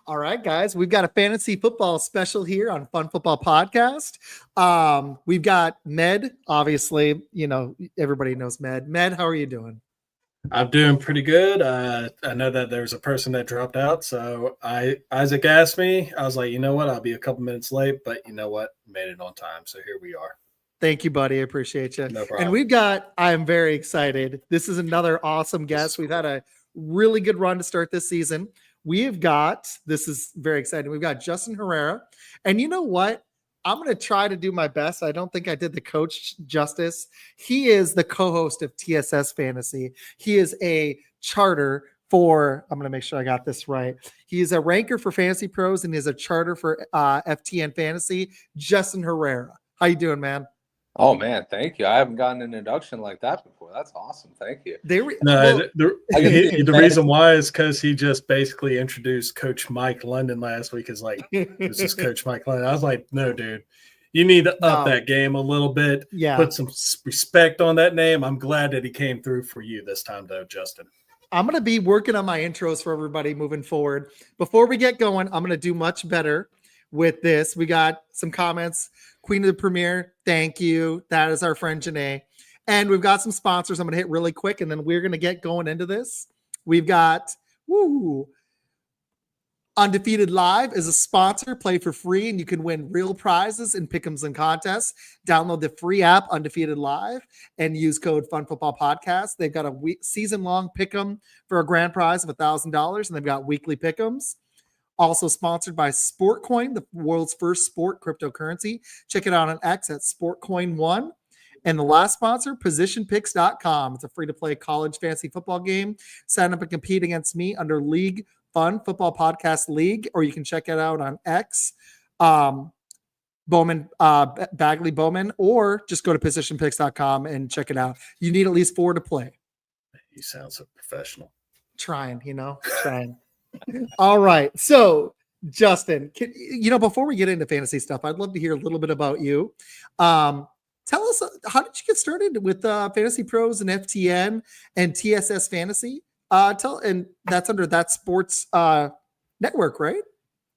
All right, guys, we've got a fantasy football special here on Fun Football Podcast. We've got Med, obviously, everybody knows Med. Med, how are you doing? I'm doing pretty good. I know that there's a person that dropped out, so Isaac asked me. I was like, you know what? I'll be a couple minutes late, but you know what? Made it on time, so here we are. Thank you, buddy. I appreciate you. No problem. And I am very excited. This is another awesome guest. We've had a really good run to start this season. This is very exciting. We've got Justin Herrera. And you know what? I'm going to try to do my best. I don't think I did the coach justice. He is the co-host of TSS Fantasy. He is a charter I'm going to make sure I got this right. He is a ranker for Fantasy Pros and is a charter for FTN Fantasy. Justin Herrera. How you doing, man? Oh man, thank you. I haven't gotten an introduction like that before. That's awesome. Thank you. The reason why is because he just basically introduced Coach Mike London last week. Is like, this is Coach Mike London. I was like, no, dude, you need to up that game a little bit. Yeah, put some respect on that name. I'm glad that he came through for you this time, though, Justin. I'm going to be working on my intros for everybody moving forward. Before we get going, I'm going to do much better with this. We got some comments. Queen of the Premier, thank you. That is our friend Janae. And we've got some sponsors I'm going to hit really quick, and then we're going to get going into this. We've got Undefeated Live is a sponsor. Play for free, and you can win real prizes and pick'ems and contests. Download the free app, Undefeated Live, and use code FunFootballPodcast. They've got a season-long pick'em for a grand prize of $1,000, and they've got weekly pick'ems. Also sponsored by Sportcoin, the world's first sport cryptocurrency. Check it out on X at SportCoin1. And the last sponsor, PositionPicks.com. It's a free-to-play college fantasy football game. Sign up and compete against me under League Fun Football Podcast League, or you can check it out on X, Bagley Bowman, or just go to PositionPicks.com and check it out. You need at least 4 to play. You sound so professional. Trying. All right. So, Justin, before we get into fantasy stuff, I'd love to hear a little bit about you. Tell us, how did you get started with Fantasy Pros and FTN and TSS Fantasy? And that's under That Sports Network, right?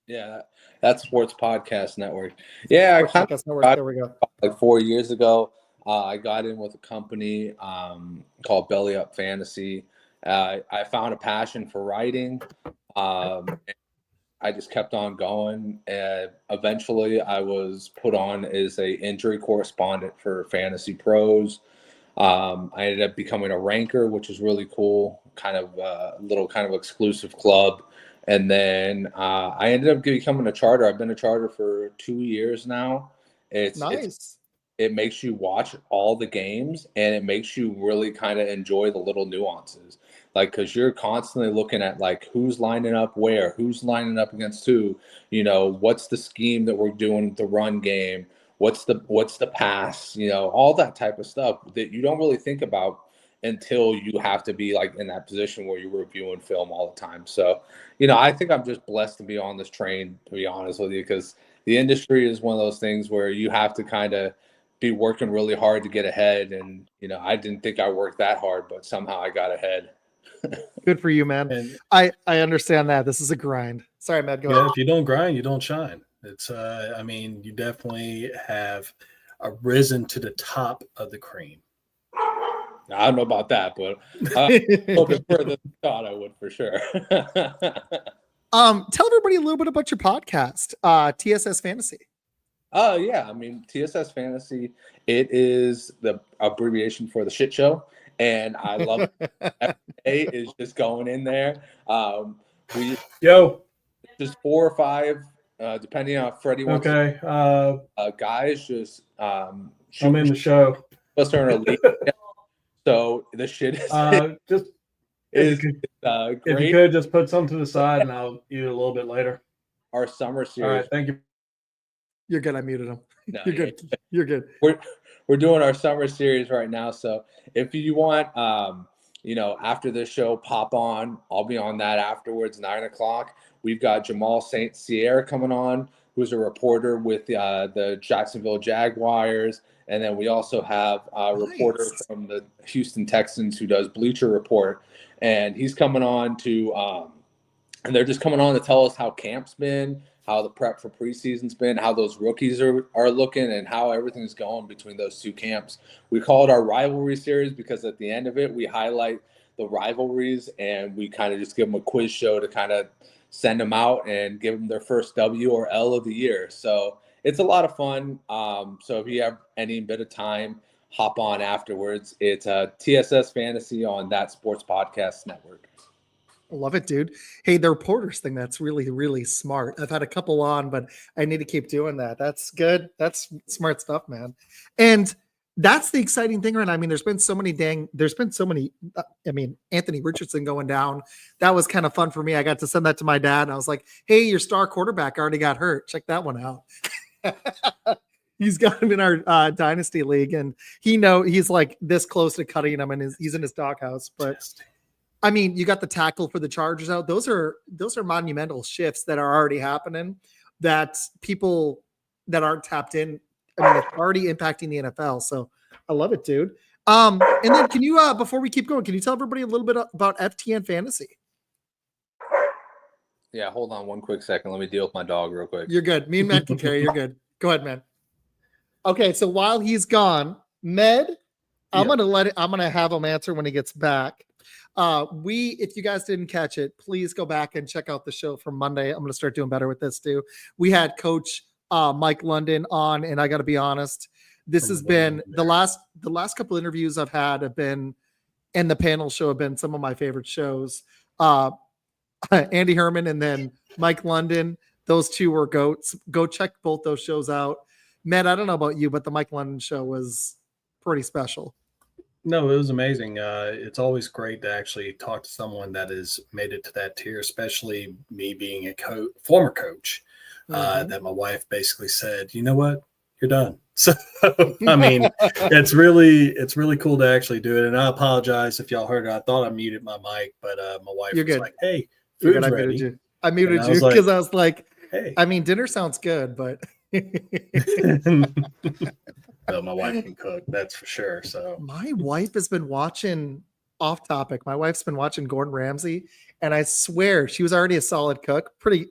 Yeah, That Sports Podcast Network. Yeah, there we go. Like 4 years ago, I got in with a company called Belly Up Fantasy. I found a passion for writing. I just kept on going, and eventually I was put on as a injury correspondent for Fantasy Pros. I ended up becoming a ranker, which is really cool, kind of exclusive club. And then I ended up becoming a charter. I've been a charter for 2 years now. It's nice. It makes you watch all the games, and it makes you really kind of enjoy the little nuances. Like, because you're constantly looking at, like, who's lining up where, who's lining up against who, what's the scheme that we're doing with the run game, what's the pass, all that type of stuff that you don't really think about until you have to be, like, in that position where you're reviewing film all the time. So, I think I'm just blessed to be on this train, to be honest with you, because the industry is one of those things where you have to kind of be working really hard to get ahead. And, I didn't think I worked that hard, but somehow I got ahead. Good for you, man. And I understand that. This is a grind. Sorry, Matt, go ahead. If you don't grind, you don't shine. It's you definitely have risen to the top of the cream. I don't know about that, but a little bit further than I thought I would, for sure. Tell everybody a little bit about your podcast, TSS Fantasy. Yeah. TSS Fantasy, it is the abbreviation for the shit show. And I love it. FA is just going in there. Just 4 or 5, depending on Freddie wants. Okay. Guys just I'm in the show. Let's turn a league. So the shit is just great. If you could just put some to the side, and I'll eat it a little bit later. Our summer series. All right, thank you. You're good. I muted him. No, You're good. You're good. We're doing our summer series right now. So if you want, after this show, pop on. I'll be on that afterwards, 9:00. We've got Jamal St. Sierra coming on, who's a reporter with the Jacksonville Jaguars. And then we also have a reporter from the Houston Texans who does Bleacher Report. And he's coming on to and they're just coming on to tell us how camp's been, how the prep for preseason's been, how those rookies are looking, and how everything's going between those two camps. We call it our rivalry series because at the end of it, we highlight the rivalries and we kind of just give them a quiz show to kind of send them out and give them their first W or L of the year. So it's a lot of fun. So if you have any bit of time, hop on afterwards. It's TSS Fantasy on That Sports Podcast Network. Love it, dude. Hey, the reporters thing, that's really, really smart. I've had a couple on, but I need to keep doing that. That's good. That's smart stuff, man. And that's the exciting thing right now. I mean, there's been so many, Anthony Richardson going down. That was kind of fun for me. I got to send that to my dad, and I was like, hey, your star quarterback already got hurt. Check that one out. He's got him in our dynasty league, and he's like this close to cutting him, and he's in his doghouse. But I mean, you got the tackle for the Chargers out. Those are monumental shifts that are already happening that people that aren't tapped in. I mean, it's already impacting the NFL. So I love it, dude. And then can you, before we keep going, can you tell everybody a little bit about FTN Fantasy? Yeah, hold on one quick second. Let me deal with my dog real quick. You're good. Me and Med can carry. You're good. Go ahead, man. Okay, so while he's gone, Med, I'm gonna have him answer when he gets back. If you guys didn't catch it, please go back and check out the show from Monday. I'm gonna start doing better with this too. We had Coach Mike London on, and I got to be honest, this has been the last couple interviews I've had have been, and the panel show have been some of my favorite shows. Andy Herman and then Mike London, those two were goats. Go check both those shows out. Matt, I don't know about you, but the Mike London show was pretty special. No, it was amazing. It's always great to actually talk to someone that has made it to that tier, especially me being a former coach. That my wife basically said, you know what, you're done. So I mean, it's really cool to actually do it. And I apologize if y'all heard it. I thought I muted my mic, but my wife was like, "Hey, food's ready." I muted you because I was like, "Hey, I mean, dinner sounds good, but." Well, my wife can cook, that's for sure. So my wife has been watching off topic. My wife's been watching Gordon Ramsay, and I swear she was already a solid cook, pretty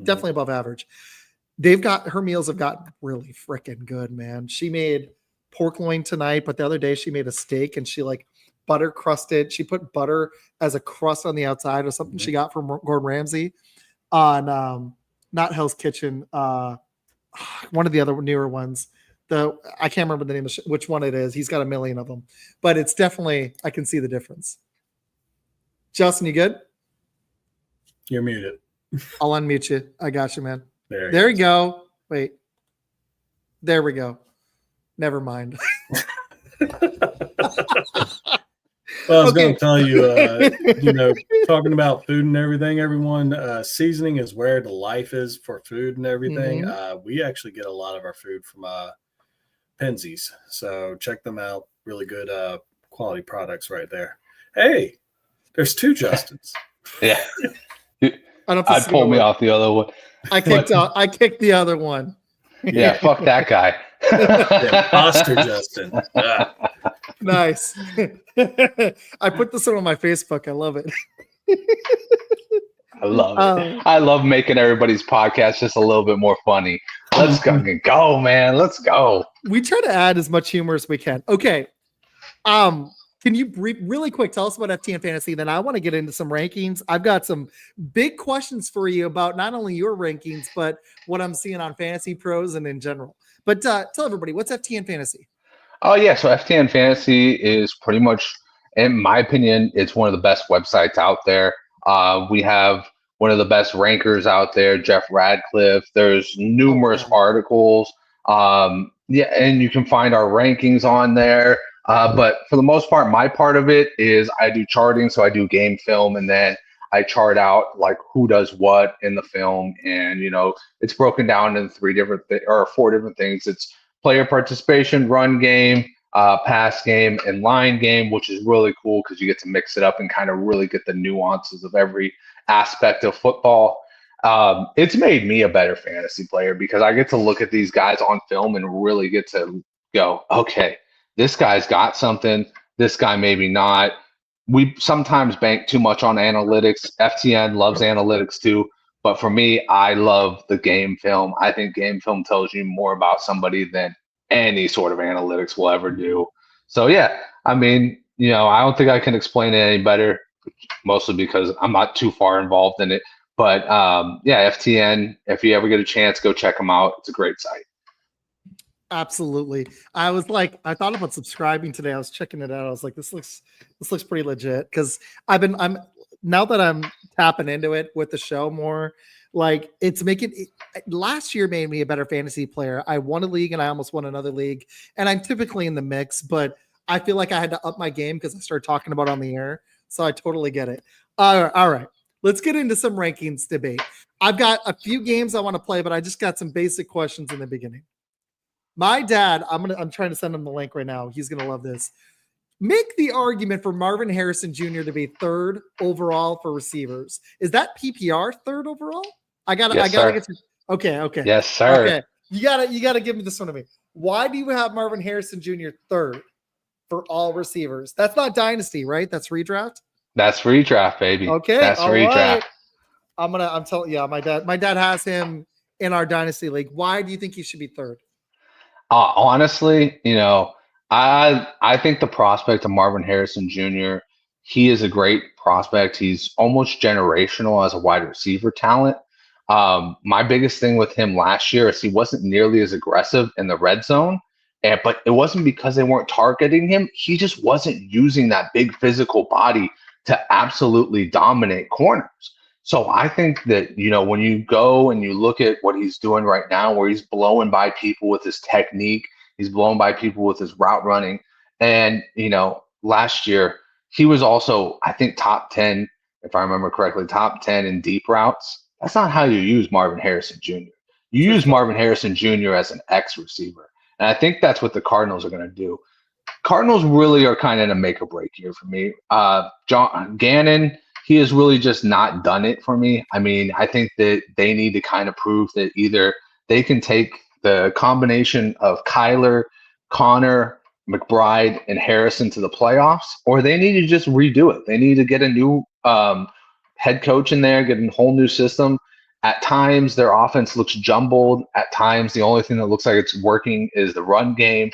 definitely above average. Her meals have gotten really freaking good, man. She made pork loin tonight, but the other day she made a steak and she butter crusted. She put butter as a crust on the outside or something she got from Gordon Ramsay on not Hell's Kitchen, one of the other newer ones. I can't remember the name of which one it is. He's got a million of them, but it's definitely, I can see the difference. Justin, you good? You're muted. I'll unmute you. I got you, man. There you go. Wait. There we go. Never mind. Well, I was going to tell you, talking about food and everything, everyone, seasoning is where the life is for food and everything. We actually get a lot of our food from Penzies. So check them out. Really good quality products right there. Hey, there's two Justins. Yeah. I'd pull me off the other one. I kicked the other one. Yeah, fuck that guy. Imposter Justin. Nice. I put this on my Facebook. I love it. I love it. I love making everybody's podcast just a little bit more funny. Let's go, man. Let's go. We try to add as much humor as we can. Okay. Can you really quick tell us about FTN Fantasy? Then I want to get into some rankings. I've got some big questions for you about not only your rankings, but what I'm seeing on Fantasy Pros and in general. But tell everybody, what's FTN Fantasy? Oh, yeah. So FTN Fantasy is pretty much, in my opinion, it's one of the best websites out there. We have one of the best rankers out there, Jeff Radcliffe. There's numerous articles. And you can find our rankings on there. But for the most part, my part of it is I do charting. So I do game film, and then I chart out like who does what in the film. And, it's broken down into 4 different things. It's player participation, run game, pass game, and line game, which is really cool because you get to mix it up and kind of really get the nuances of every aspect of football. It's made me a better fantasy player because I get to look at these guys on film and really get to go, okay, this guy's got something, this guy maybe not. we sometimes bank too much on analytics. FTN loves analytics too. But for me, I love the game film. I think game film tells you more about somebody than any sort of analytics will ever do. So, yeah, I mean, I don't think I can explain it any better, mostly because I'm not too far involved in it. But yeah, FTN, if you ever get a chance, go check them out. It's a great site. Absolutely. I thought about subscribing today. I was checking it out. I was like, this looks pretty legit. Cause I'm now that I'm tapping into it with the show more, like it's last year made me a better fantasy player. I won a league and I almost won another league, and I'm typically in the mix, but I feel like I had to up my game because I started talking about it on the air. So I totally get it. All right. Let's get into some rankings debate. I've got a few games I want to play, but I just got some basic questions in the beginning. My dad, I'm trying to send him the link right now. He's gonna love this. Make the argument for Marvin Harrison Jr. to be third overall for receivers. Is that PPR third overall? I gotta get to. Okay. Yes, sir. Okay, you gotta give me this one to me. Why do you have Marvin Harrison Jr. third for all receivers? That's not dynasty, right? That's redraft. That's redraft, baby. Okay, that's redraft. Right. I'm telling you, my dad has him in our dynasty league. Why do you think he should be third? Honestly, I think the prospect of Marvin Harrison Jr., he is a great prospect. He's almost generational as a wide receiver talent. My biggest thing with him last year is he wasn't nearly as aggressive in the red zone, but it wasn't because they weren't targeting him. He just wasn't using that big physical body to absolutely dominate corners. So I think that, when you go and you look at what he's doing right now, where he's blowing by people with his technique, he's blowing by people with his route running. And, last year, he was also, I think, top 10, if I remember correctly, top 10 in deep routes. That's not how you use Marvin Harrison Jr. You use Marvin Harrison Jr. as an X receiver. And I think that's what the Cardinals are going to do. Cardinals really are kind of in a make or break year for me. John Gannon, he has really just not done it for me. I mean, I think that they need to kind of prove that either they can take the combination of Kyler, Connor, McBride, and Harrison to the playoffs, or they need to just redo it. They need to get a new head coach in there, get a whole new system. At times, their offense looks jumbled. At times, the only thing that looks like it's working is the run game.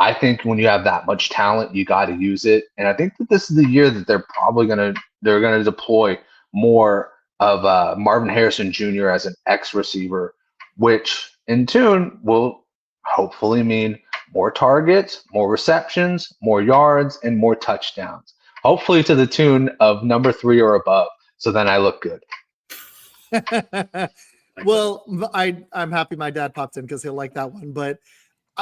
I think when you have that much talent, you got to use it. And I think that this is the year that they're going to deploy more of Marvin Harrison Jr. as an X receiver, which in tune will hopefully mean more targets, more receptions, more yards, and more touchdowns. Hopefully to the tune of number 3 or above. So then I look good. Well, I'm happy my dad popped in because he'll like that one. But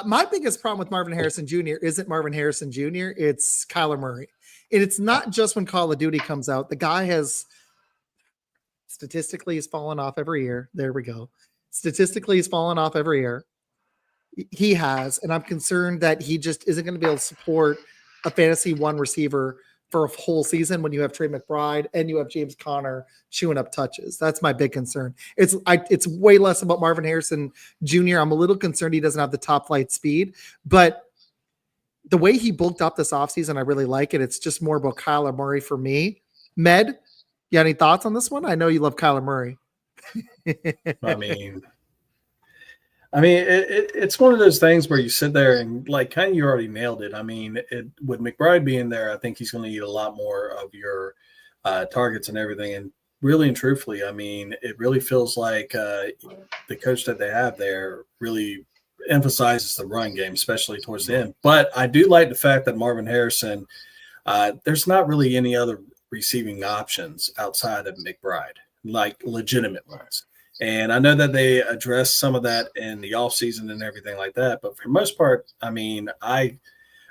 my biggest problem with Marvin Harrison Jr. isn't Marvin Harrison Jr., it's Kyler Murray. And it's not just when Call of Duty comes out. The guy has statistically he's fallen off every year. There we go. Statistically, he's fallen off every year. He has. And I'm concerned that he just isn't going to be able to support a fantasy one receiver for a whole season when you have Trey McBride and you have James Conner chewing up touches. That's my big concern. It's way less about Marvin Harrison Jr. I'm a little concerned he doesn't have the top flight speed, but the way he bulked up this offseason, I really like it. It's just more about Kyler Murray for me. Med, you got any thoughts on this one? I know you love Kyler Murray. I mean, it's one of those things where you sit there and kind of you already nailed it. I mean, with McBride being there, I think he's going to eat a lot more of your targets and everything. And really and truthfully, I mean, it really feels like the coach that they have there really emphasizes the run game, especially towards the end. But I do like the fact that Marvin Harrison, there's not really any other receiving options outside of McBride, like legitimate ones. And I know that they addressed some of that in the offseason and everything like that. But for the most part, I mean, I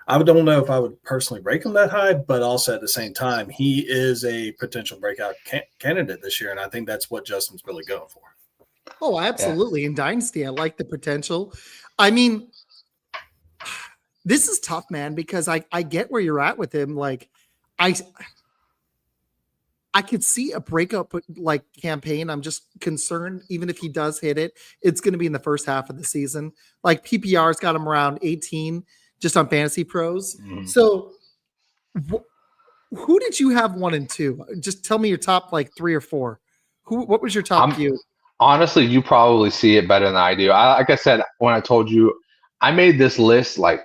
don't know if I would personally rank him that high, but also at the same time, he is a potential breakout candidate this year. And I think that's what Justin's really going for. Oh, absolutely. Yeah. In Dynasty, I like the potential. I mean, this is tough, man, because I get where you're at with him. Like, I could see a breakup campaign. I'm just concerned, even if he does hit it, it's going to be in the first half of the season. Like PPR's got him around 18 just on Fantasy Pros. Mm-hmm. So Who did you have 1 and 2? Just tell me your top like 3 or 4. What was your top few? Honestly, you probably see it better than I do. Like I said, when I told you, I made this list like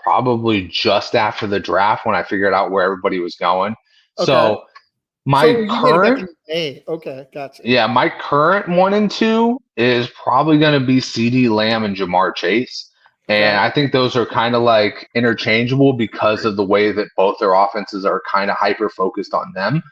probably just after the draft when I figured out where everybody was going. Okay. So You made it back in May. Okay, gotcha. Yeah, my current 1 and 2 is probably going to be CeeDee Lamb and Jamar Chase. And I think those are kind of like interchangeable because of the way that both their offenses are kind of hyper focused on them.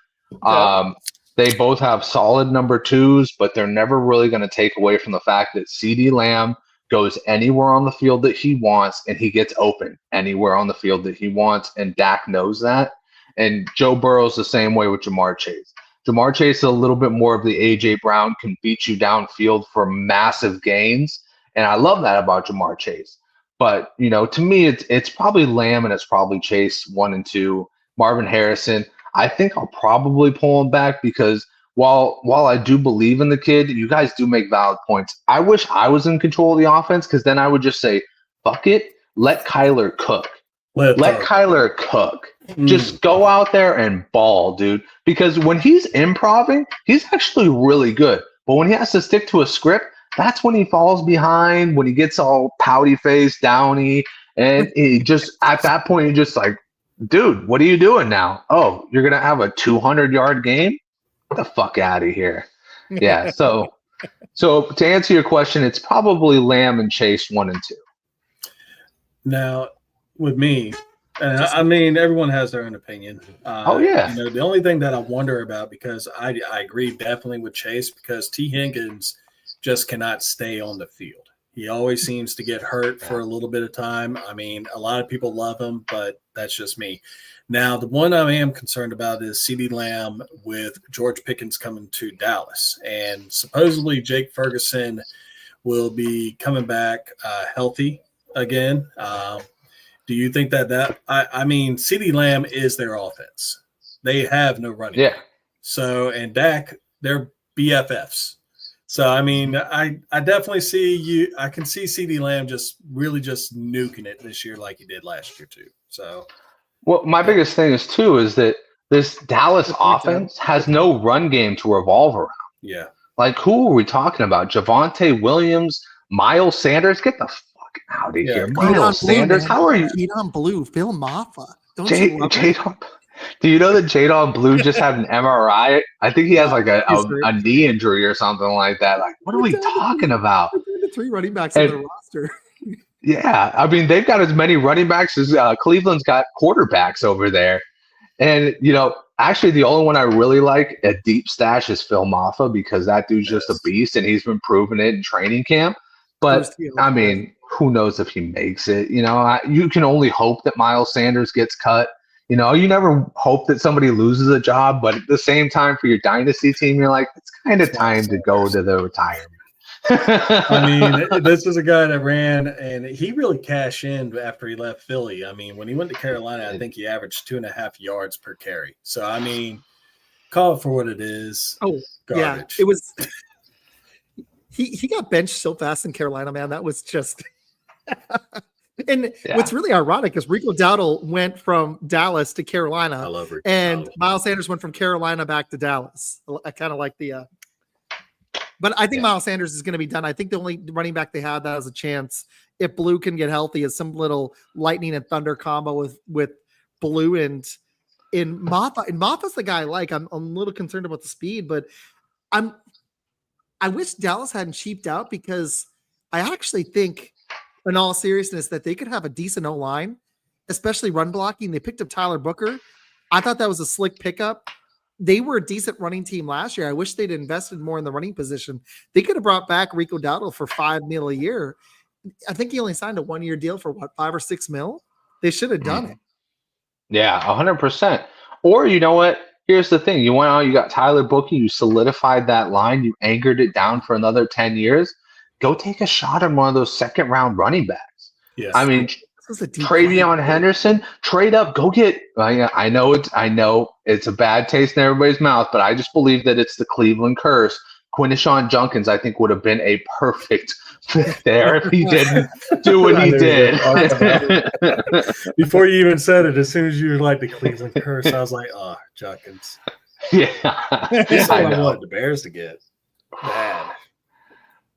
Okay. They both have solid number 2s, but they're never really going to take away from the fact that CeeDee Lamb goes anywhere on the field that he wants, and he gets open anywhere on the field that he wants, and Dak knows that. And Joe Burrow's the same way with Jamar Chase. Jamar Chase is a little bit more of the A.J. Brown, can beat you downfield for massive gains, and I love that about Jamar Chase. But, to me, it's probably Lamb and it's probably Chase 1 and 2. Marvin Harrison, I think I'll probably pull him back because while I do believe in the kid, you guys do make valid points. I wish I was in control of the offense because then I would just say, fuck it, let Kyler cook. Let Kyler cook. Just go out there and ball, dude. Because when he's improving, he's actually really good. But when he has to stick to a script, that's when he falls behind, when he gets all pouty faced, downy, and he just at that point you're just like, dude, what are you doing now? Oh, you're gonna have a 200-yard game? Get the fuck out of here. Yeah. So to answer your question, it's probably Lamb and Chase 1 and 2. Now, with me, I mean, everyone has their own opinion. The only thing that I wonder about, because I agree definitely with Chase, because T. Higgins just cannot stay on the field. He always seems to get hurt for a little bit of time. I mean, a lot of people love him, but that's just me. Now, the one I am concerned about is CeeDee Lamb with George Pickens coming to Dallas. And supposedly Jake Ferguson will be coming back healthy again. Do you think that I mean, CeeDee Lamb is their offense. They have no running. Yeah. So, and Dak, they're BFFs. So, I mean, I definitely see I can see CeeDee Lamb just really just nuking it this year like he did last year too. So, well, my biggest thing is that this Dallas offense has no run game to revolve around. Yeah. Like, who are we talking about? Javonte Williams, Miles Sanders? Get the fuck out of here. Miles Sanders? How are you? Jadon Blue, Phil Maffa. Do you know that Jadon Blue just had an MRI? I think he has like a knee injury or something like that. Like, what are we talking about? The 3 running backs on the roster. Yeah, I mean, they've got as many running backs as Cleveland's got quarterbacks over there. And, actually the only one I really like at deep stash is Phil Maffa, because that dude's just a beast and he's been proving it in training camp. But, I mean, who knows if he makes it? You can only hope that Miles Sanders gets cut. You never hope that somebody loses a job, but at the same time, for your dynasty team, you're like, it's kind of time to go to the retirement. I mean, this is a guy that ran, and he really cashed in after he left Philly. I mean, when he went to Carolina, I think he averaged 2.5 yards per carry. So, I mean, call it for what it is. Oh, garbage. Yeah, it was. He got benched so fast in Carolina, man. That was just. And what's really ironic is Rico Dowdle went from Dallas to Carolina. I love Rico and Dowdle. Miles Sanders went from Carolina back to Dallas. I kind of like the but I think Miles Sanders is going to be done. I think the only running back they have that has a chance, if Blue can get healthy, is some little lightning and thunder combo with Blue and in Maffa. And Maffa's the guy I like. I'm a little concerned about the speed, but I wish Dallas hadn't cheaped out, because I actually think, in all seriousness, that they could have a decent O-line, especially run blocking. They picked up Tyler Booker. I thought that was a slick pickup. They were a decent running team last year. I wish they'd invested more in the running position. They could have brought back Rico Dowdle for $5 million a year. I think he only signed a 1-year deal for $5 or $6 million. They should have done it. Yeah, 100%. Or you know what? Here's the thing. You went out, you got Tyler Booker, you solidified that line, you anchored it down for another 10 years. Go take a shot on one of those second-round running backs. Yes. I mean, Travion Henderson, trade up, go get. I know it's a bad taste in everybody's mouth, but I just believe that it's the Cleveland curse. Quinishon Junkins, I think, would have been a perfect fit there if he didn't do what he did. Before you even said it, as soon as you were like the Cleveland curse, I was like, oh, Junkins. Yeah. This is what I know. wanted the Bears to get. Bad.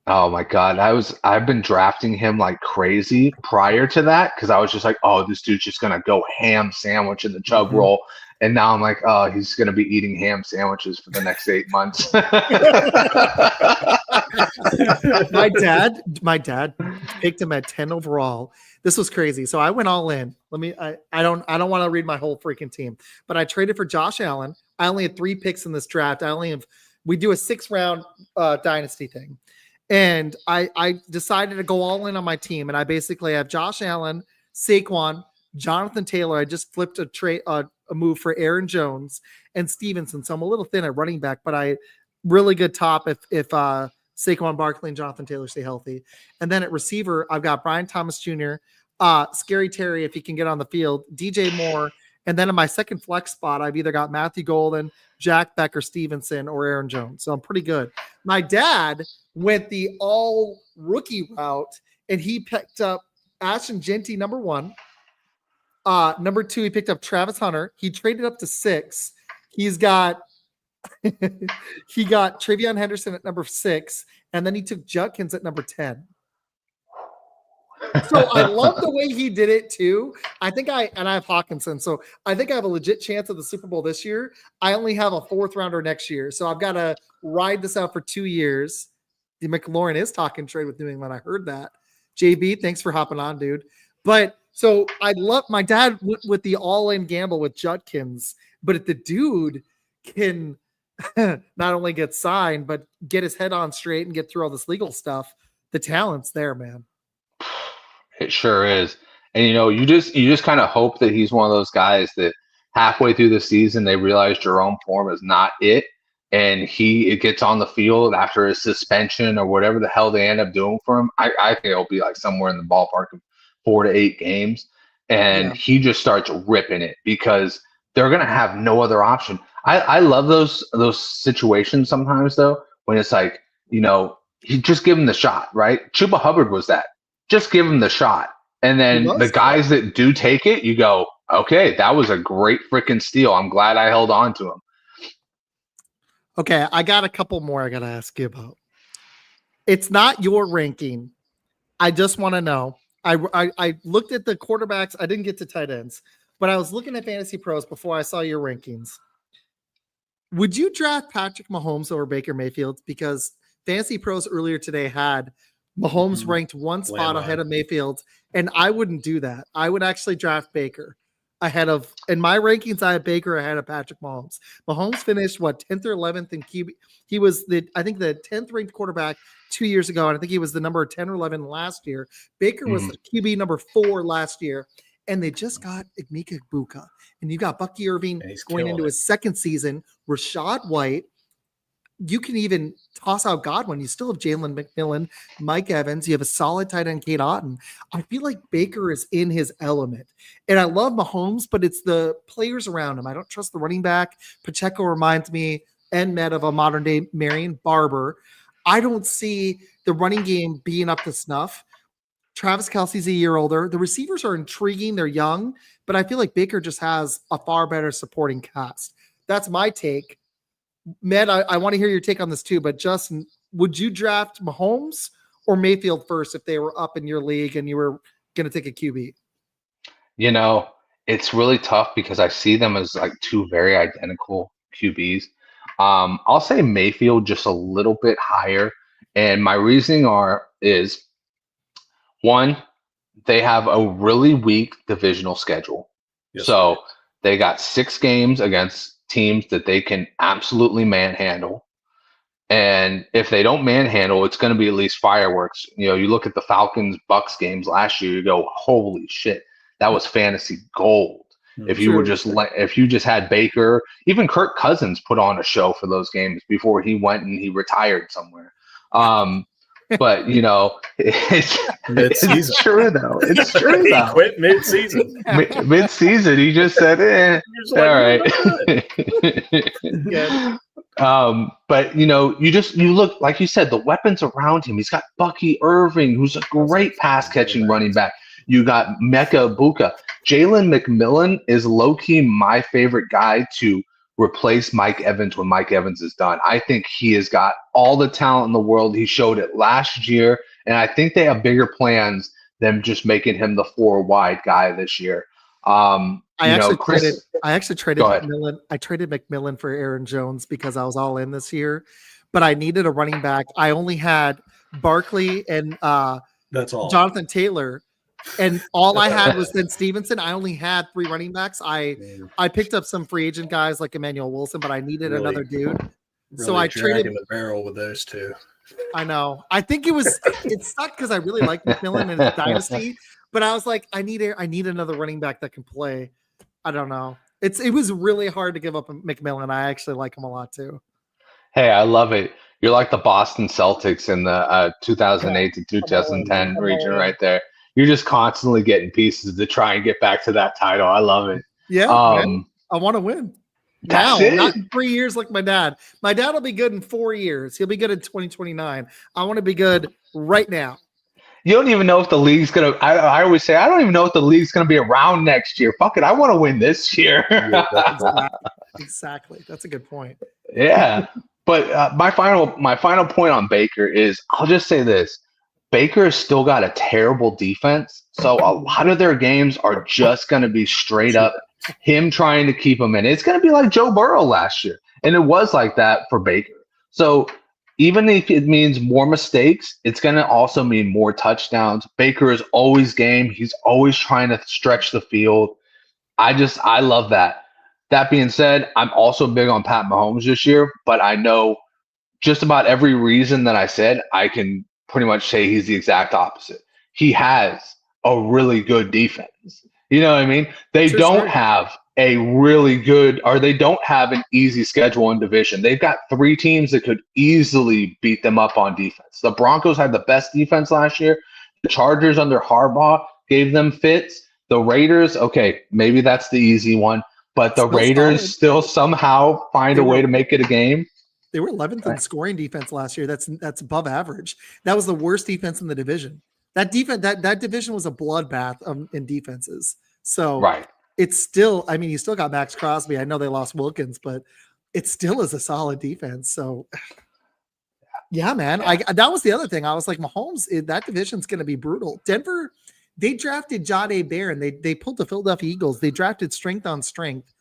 Oh my God. I've been drafting him like crazy prior to that because I was just like, oh, this dude's just gonna go ham sandwich in the chug roll. And now I'm like, oh, he's gonna be eating ham sandwiches for the next 8 months. My dad picked him at 10 overall. This was crazy. So I went all in. I don't want to read my whole freaking team, but I traded for Josh Allen. I only had 3 picks in this draft. We do a 6-round dynasty thing. And I decided to go all in on my team. And I basically have Josh Allen, Saquon, Jonathan Taylor. I just flipped a move for Aaron Jones and Stevenson. So I'm a little thin at running back, but I really good top if Saquon Barkley and Jonathan Taylor stay healthy. And then at receiver, I've got Brian Thomas Jr., Scary Terry if he can get on the field, DJ Moore. And then in my second flex spot, I've either got Matthew Golden, Jack Becker Stevenson, or Aaron Jones. So I'm pretty good. My dad went the all rookie route, and he picked up Ashton Genty, number 1. Number 2, he picked up Travis Hunter. He traded up to 6. He got Travion Henderson at number 6, and then he took Judkins at number 10. So I love the way he did it too. I have Hawkinson, so I think I have a legit chance of the Super Bowl this year. I only have a 4th rounder next year, so I've got to ride this out for 2 years. The McLaurin is talking trade with New England. I heard that. JB, thanks for hopping on, dude. But so I love my dad with the all-in gamble with Judkins, but if the dude can not only get signed, but get his head on straight and get through all this legal stuff, the talent's there, man. It sure is. And you just kind of hope that he's one of those guys that halfway through the season they realize Jerome Form is not it, and it gets on the field after his suspension or whatever the hell they end up doing for him. I think it'll be like somewhere in the ballpark of 4 to 8 games, and he just starts ripping it because they're gonna have no other option. I love those situations sometimes though when it's like you just give him the shot, right? Chuba Hubbard was that. Just give him the shot. And then the guys that do take it, you go, okay, that was a great freaking steal. I'm glad I held on to him. Okay, I got a couple more I got to ask you about. It's not your ranking. I just want to know. I looked at the quarterbacks. I didn't get to tight ends, but I was looking at Fantasy Pros before I saw your rankings. Would you draft Patrick Mahomes over Baker Mayfield? Because Fantasy Pros earlier today had Mahomes ranked 1 spot ahead of Mayfield, and I wouldn't do that. I would actually draft Baker ahead of, in my rankings, I have Baker ahead of Patrick Mahomes. Mahomes finished 10th or 11th in QB. He was the 10th ranked quarterback 2 years ago, and I think he was the number 10 or 11 last year. Baker was the QB number 4 last year, and they just got Igmika Buka, and you got Bucky Irving going into his second season. Rashad White. You can even toss out Godwin. You still have Jalen McMillan, Mike Evans. You have a solid tight end, Kate Otten. I feel like Baker is in his element. And I love Mahomes, but it's the players around him. I don't trust the running back. Pacheco reminds me and Met of a modern-day Marion Barber. I don't see the running game being up to snuff. Travis Kelce's a year older. The receivers are intriguing. They're young. But I feel like Baker just has a far better supporting cast. That's my take. Matt, I want to hear your take on this too, but Justin, would you draft Mahomes or Mayfield first if they were up in your league and you were going to take a QB? It's really tough because I see them as like 2 very identical QBs. I'll say Mayfield just a little bit higher. And my reasoning is 1, they have a really weak divisional schedule. Yes, so they got 6 games against teams that they can absolutely manhandle. And if they don't manhandle, it's going to be at least fireworks. You look at the Falcons Bucks games last year, you go, holy shit, that was fantasy gold. If you just had Baker, even Kirk Cousins put on a show for those games before he went and he retired somewhere. But it's true though. It's true though. He quit mid-season. Mid-season, he just said, "All right." But you look like you said, the weapons around him. He's got Bucky Irving, who's a great pass catching running back. You got Mecca Buka. Jalen McMillan is low key my favorite guy to replace Mike Evans when Mike Evans is done. I think he has got all the talent in the world. He showed it last year, and I think they have bigger plans than just making him the 4 wide guy this year. I actually traded McMillan. I traded McMillan for Aaron Jones because I was all in this year, but I needed a running back. I only had Barkley and that's all. Jonathan Taylor, and all I had was Ben Stevenson. I only had 3 running backs. I picked up some free agent guys like Emmanuel Wilson, but I needed another dude. So I traded the barrel with those two. I know. I think it sucked because I really like McMillan in his dynasty, but I was like, I need another running back that can play. I don't know. It was really hard to give up McMillan. I actually like him a lot too. Hey, I love it. You're like the Boston Celtics in the 2008 to 2010 region right there. You're just constantly getting pieces to try and get back to that title. I love it. Yeah, I want to win. Now, not in 3 years like my dad. My dad will be good in 4 years. He'll be good in 2029. I want to be good right now. You don't even know if the league's going to – I always say, I don't even know if the league's going to be around next year. Fuck it. I want to win this year. Exactly. That's a good point. Yeah. But my final point on Baker is I'll just say this. Baker has still got a terrible defense. So a lot of their games are just going to be straight up him trying to keep him in. It's going to be like Joe Burrow last year. And it was like that for Baker. So even if it means more mistakes, it's going to also mean more touchdowns. Baker is always game. He's always trying to stretch the field. I love that. That being said, I'm also big on Pat Mahomes this year, but I know just about every reason that I said, I can pretty much say he's the exact opposite. He has a really good defense. You know what I mean? They don't have a really good, or they don't have an easy schedule in division. They've got 3 teams that could easily beat them up on defense. The Broncos had the best defense last year. The Chargers under Harbaugh gave them fits. The Raiders, okay, maybe that's the easy one, but the Raiders still somehow find a way to make it a game. They were 11th in scoring defense last year. That's above average. That was the worst defense in the division. That division was a bloodbath in defenses. So it's still, I mean, you still got Max Crosby. I know they lost Wilkins, but it still is a solid defense. So yeah, man. That was the other thing. I was like, Mahomes, that division's going to be brutal. Denver, they drafted Jahdae Barron. They pulled the Philadelphia Eagles. They drafted strength on strength,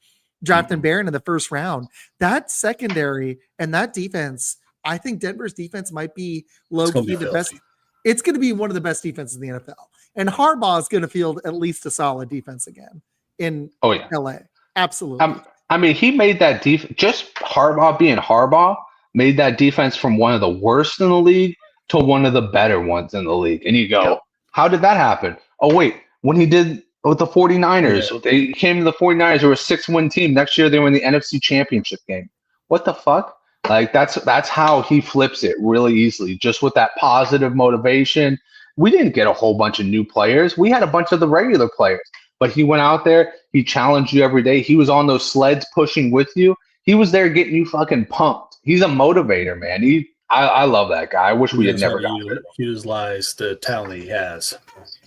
drafting Barron in the first round. That secondary and that defense, I think Denver's defense might be low-key the best. It's going to be one of the best defenses in the NFL. And Harbaugh is going to field at least a solid defense again in LA. Absolutely. I mean, he made that defense, just Harbaugh being Harbaugh, made that defense from one of the worst in the league to one of the better ones in the league. And you go, how did that happen? Oh, wait, when he did with the 49ers, they came to the 49ers, they were a 6-win team. Next year, they were in the NFC Championship game. What the fuck? Like, that's how he flips it really easily, just with that positive motivation. We didn't get a whole bunch of new players. We had a bunch of the regular players. But he went out there. He challenged you every day. He was on those sleds pushing with you. He was there getting you fucking pumped. He's a motivator, man. I love that guy. I wish we had never gotten rid of him. Utilize the talent he has.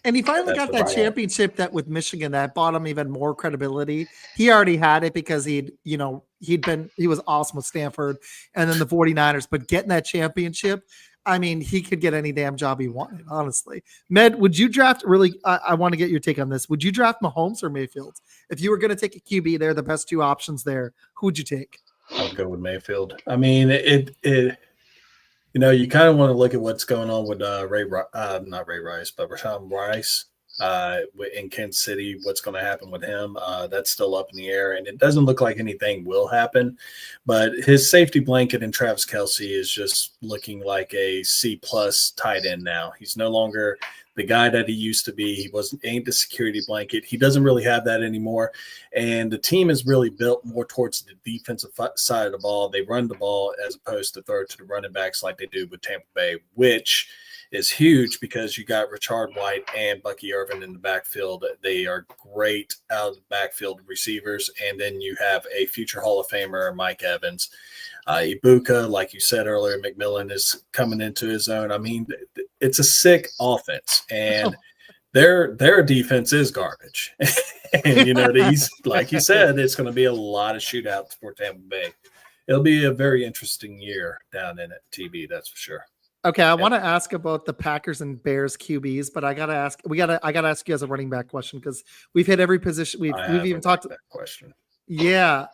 And he finally got that championship that with Michigan that bought him even more credibility. He already had it because he was awesome with Stanford and then the 49ers, but getting that championship, I mean, he could get any damn job he wanted, honestly. Med, would you draft I want to get your take on this. Would you draft Mahomes or Mayfield? If you were going to take a QB, they're the best 2 options there. Who would you take? I would go with Mayfield. I mean, you kind of want to look at what's going on with not Ray Rice, but Rashawn Rice in Kansas City. What's going to happen with him? That's still up in the air, and it doesn't look like anything will happen. But his safety blanket in Travis Kelce is just looking like a C+ tight end now. He's no longer the guy that he used to be. He ain't the security blanket. He doesn't really have that anymore. And the team is really built more towards the defensive side of the ball. They run the ball as opposed to throw it to the running backs like they do with Tampa Bay, which is huge because you got Rashard White and Bucky Irvin in the backfield. They are great out of the backfield receivers. And then you have a future Hall of Famer, Mike Evans. Ibuka, like you said earlier, McMillan is coming into his own. I mean, it's a sick offense. And their defense is garbage. And, you know, these, like you said, it's going to be a lot of shootouts for Tampa Bay. It'll be a very interesting year down in at TB, that's for sure. Okay, I want to ask about the Packers and Bears QBs, but I gotta ask you guys a running back question because we've hit every position. We've even talked that question. Yeah.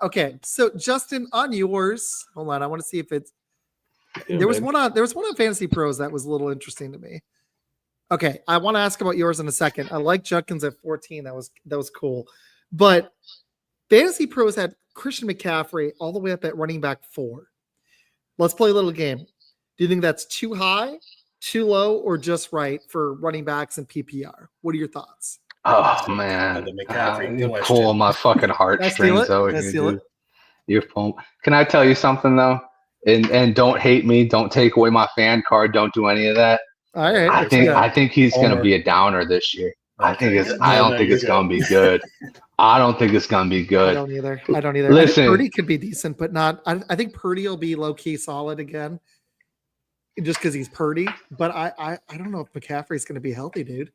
Okay. So Justin, on yours, hold on. I want to see if it's there was one on Fantasy Pros that was a little interesting to me. Okay, I want to ask about yours in a second. I like Judkins at 14. That was cool, but Fantasy Pros had Christian McCaffrey all the way up at running back 4. Let's play a little game. Do you think that's too high, too low, or just right for running backs and PPR? What are your thoughts? Oh man, you're pulling my fucking heartstrings over here, dude. You're pulling. Can I tell you something though? And don't hate me. Don't take away my fan card. Don't do any of that. All right. I think he's going to be a downer this year. Okay. I don't think it's going to be good. I don't think it's going to be good. I don't either. Listen, I think Purdy could be decent, but not. I think Purdy will be low key solid again, just because he's Purdy. But I don't know if McCaffrey's going to be healthy, dude.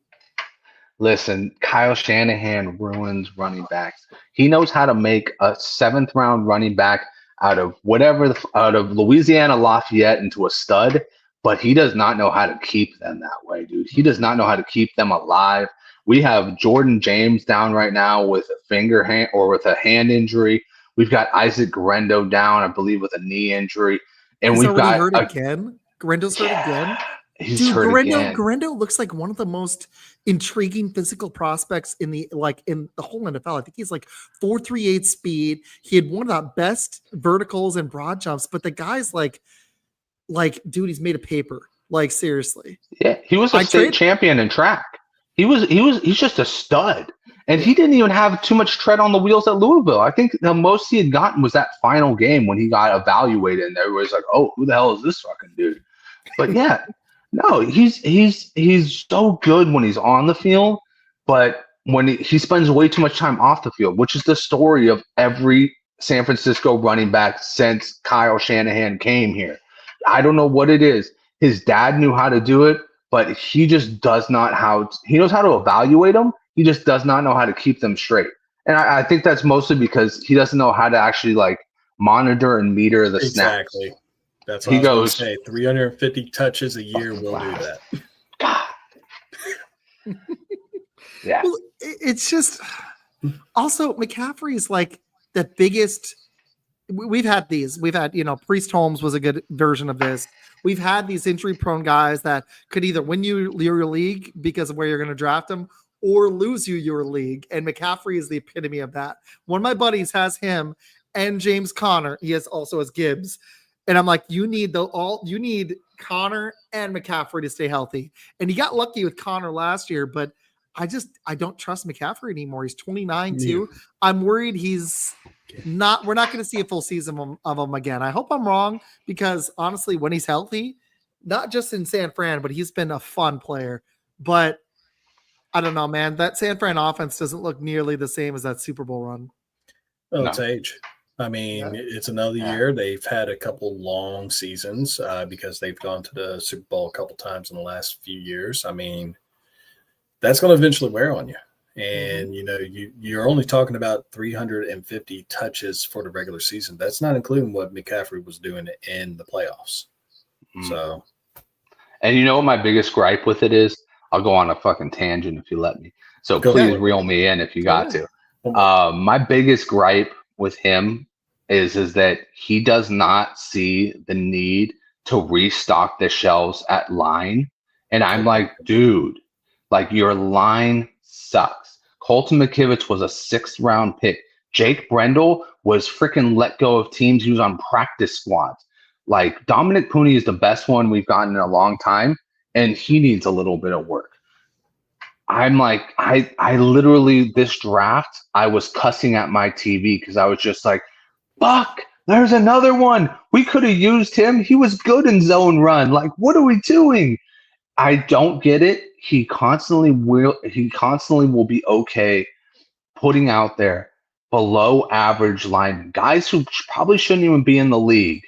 Listen, Kyle Shanahan ruins running backs. He knows how to make a 7th round running back out of Louisiana Lafayette into a stud, but he does not know how to keep them that way, dude. He does not know how to keep them alive. We have Jordan James down right now with a hand injury. We've got Isaac Guerendo down, I believe, with a knee injury, and we've got hurt again. Guerendo's hurt again. He's hurt again. Guerendo looks like one of the most intriguing physical prospects in the whole NFL. I think he's like 4.38 speed. He had one of the best verticals and broad jumps, but the guy's like, dude, he's made of paper. Like, seriously. Yeah, he was a state champion in track. He's just a stud. And he didn't even have too much tread on the wheels at Louisville. I think the most he had gotten was that final game when he got evaluated, and everybody's like, "Oh, who the hell is this fucking dude?" But yeah. No, he's so good when he's on the field, but when he spends way too much time off the field, which is the story of every San Francisco running back since Kyle Shanahan came here. I don't know what it is. His dad knew how to do it, but he just does not he knows how to evaluate them. He just does not know how to keep them straight. And I think that's mostly because he doesn't know how to actually like monitor and meter the snaps. Exactly. That's what I was going to say. 350 touches a year will do that. Yeah. Well, it's just also McCaffrey's like the biggest. We've had these. We've had, Priest Holmes was a good version of this. We've had these injury-prone guys that could either win you your league because of where you're going to draft them or lose you your league. And McCaffrey is the epitome of that. One of my buddies has him and James Conner. He also has Gibbs. And I'm like, you need Connor and McCaffrey to stay healthy. And he got lucky with Connor last year, but I don't trust McCaffrey anymore. He's 29 too. Yeah. I'm worried we're not going to see a full season of him again. I hope I'm wrong because honestly, when he's healthy, not just in San Fran, but he's been a fun player. But I don't know, man, that San Fran offense doesn't look nearly the same as that Super Bowl run. Oh, it's age. I mean, it's another year. They've had a couple long seasons because they've gone to the Super Bowl a couple times in the last few years. I mean, that's going to eventually wear on you. And, you're only talking about 350 touches for the regular season. That's not including what McCaffrey was doing in the playoffs. So. And you know what my biggest gripe with it is? I'll go on a fucking tangent if you let me. So please reel me in if you got to. My biggest gripe with him is that he does not see the need to restock the shelves at line. And I'm like, dude, like your line sucks. Colton McKivitz was a 6th round pick. Jake Brendel was freaking let go of teams. He was on practice squads. Like Dominic Pooney is the best one we've gotten in a long time, and he needs a little bit of work. I'm like, I literally, this draft, I was cussing at my TV because I was just like, fuck, there's another one. We could have used him. He was good in zone run. Like, what are we doing? I don't get it. He constantly will be okay putting out there below average linemen, guys who probably shouldn't even be in the league,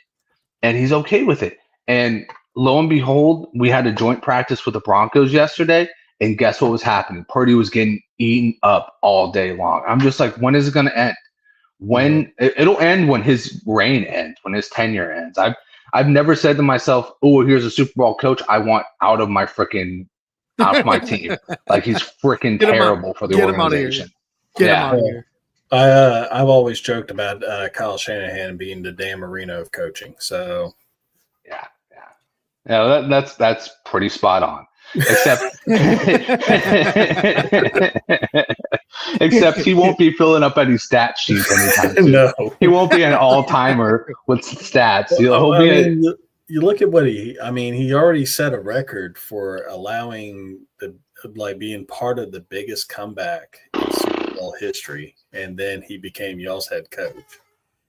and he's okay with it. And lo and behold, we had a joint practice with the Broncos yesterday, and guess what was happening? Purdy was getting eaten up all day long. I'm just like, when is it going to end? When it'll end when his reign ends, when his tenure ends. I've never said to myself, "Oh, here's a Super Bowl coach I want out of my team." Like, he's freaking terrible for the organization. Get him out of here. I've always joked about Kyle Shanahan being the Dan Marino of coaching. So yeah, that's pretty spot on. Except he won't be filling up any stat sheets anytime soon. No, he won't be an all-timer with stats. You look at what he already set a record for allowing being part of the biggest comeback in Super Bowl history, and then he became y'all's head coach.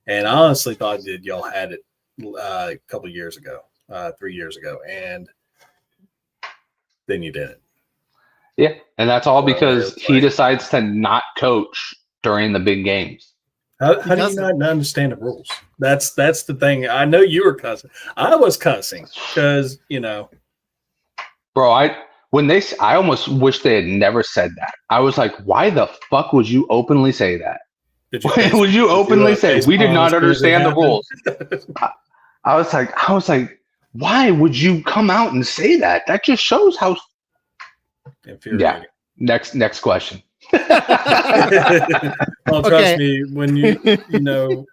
And I honestly thought that y'all had it a couple years ago, 3 years ago, and then you didn't. Yeah, and that's all because he decides to not coach during the big games. How do you not understand the rules? That's the thing. I know you were cussing. I was cussing because, Bro, I almost wish they had never said that. I was like, why the fuck would you openly say that? Would you openly say we did not understand the rules? I was like, why would you come out and say that? That just shows how infuriating. Yeah. Next question. Well, trust me, when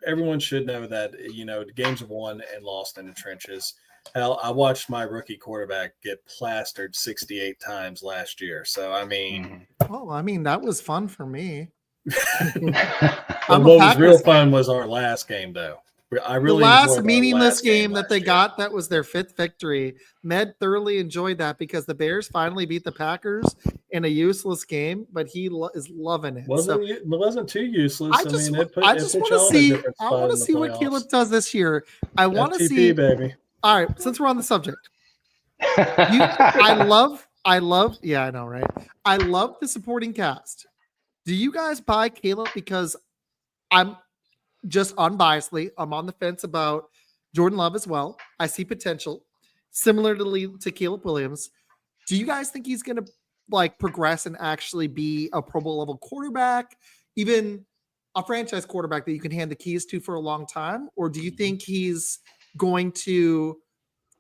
everyone should know that, the games are won and lost in the trenches. Hell, I watched my rookie quarterback get plastered 68 times last year. So, that was fun for me. What was real fun was our last game, though. I really the last meaningless game that they got, that was their 5th victory. Med thoroughly enjoyed that because the Bears finally beat the Packers in a useless game, but he is loving it. It wasn't too useless. I just want to see what Caleb does this year. I want to see, baby. All right, since we're on the subject, I love. Yeah, I know, right? I love the supporting cast. Do you guys buy Caleb? Because I'm just unbiasedly, I'm on the fence about Jordan Love as well. I see potential, similarly to Caleb Williams. Do you guys think he's going to progress and actually be a Pro Bowl level quarterback, even a franchise quarterback that you can hand the keys to for a long time? Or do you think he's going to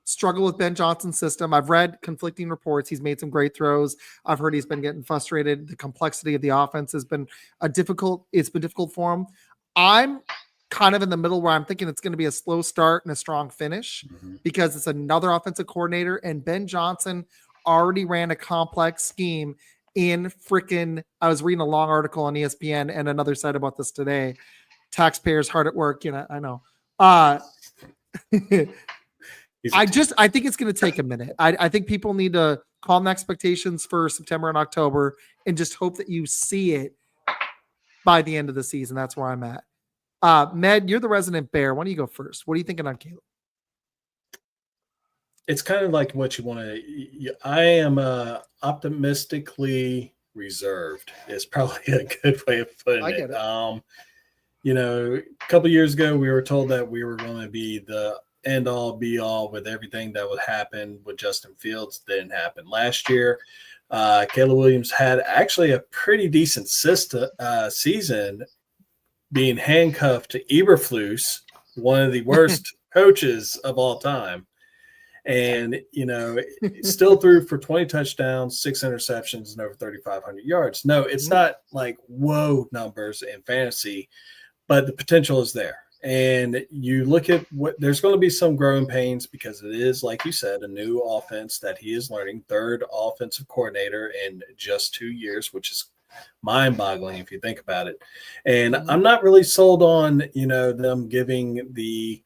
struggle with Ben Johnson's system? I've read conflicting reports. He's made some great throws. I've heard he's been getting frustrated. The complexity of the offense has been difficult for him. I'm kind of in the middle where I'm thinking it's going to be a slow start and a strong finish because it's another offensive coordinator, and Ben Johnson already ran a complex scheme in I was reading a long article on ESPN and another site about this today. Taxpayers hard at work, I know. I think it's going to take a minute. I think people need to calm expectations for September and October and just hope that you see it by the end of the season. That's where I'm at. Med, you're the resident Bear. Why don't you go first? What are you thinking on Caleb? It's kind of like what you want to. I am optimistically reserved. Is probably a good way of putting it. I get it. A couple of years ago, we were told that we were going to be the end all be all with everything that would happen with Justin Fields. Didn't happen last year. Caleb Williams had actually a pretty decent season, being handcuffed to Eberflus, one of the worst coaches of all time. And, still threw for 20 touchdowns, 6 interceptions, and over 3,500 yards. No, it's not like whoa numbers in fantasy, but the potential is there. And you look at there's going to be some growing pains because it is, like you said, a new offense that he is learning, 3rd offensive coordinator in just 2 years, which is mind-boggling if you think about it. And I'm not really sold on, them giving the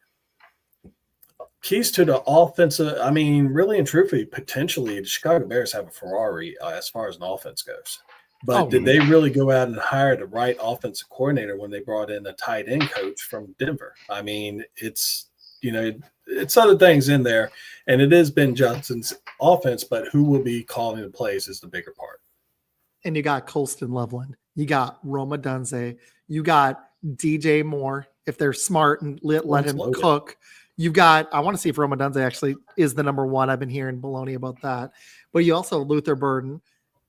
keys to the offensive. I mean, really and truthfully, potentially the Chicago Bears have a Ferrari as far as an offense goes. But did they really go out and hire the right offensive coordinator when they brought in a tight end coach from Denver? I mean, it's it's other things in there, and it is Ben Johnson's offense, but who will be calling the plays is the bigger part. And you got Colston Loveland. You got Roma Dunze. You got DJ Moore, if they're smart and let him cook. You've got, I want to see if Roma Dunze actually is the number one. I've been hearing baloney about that. But you also have Luther Burden.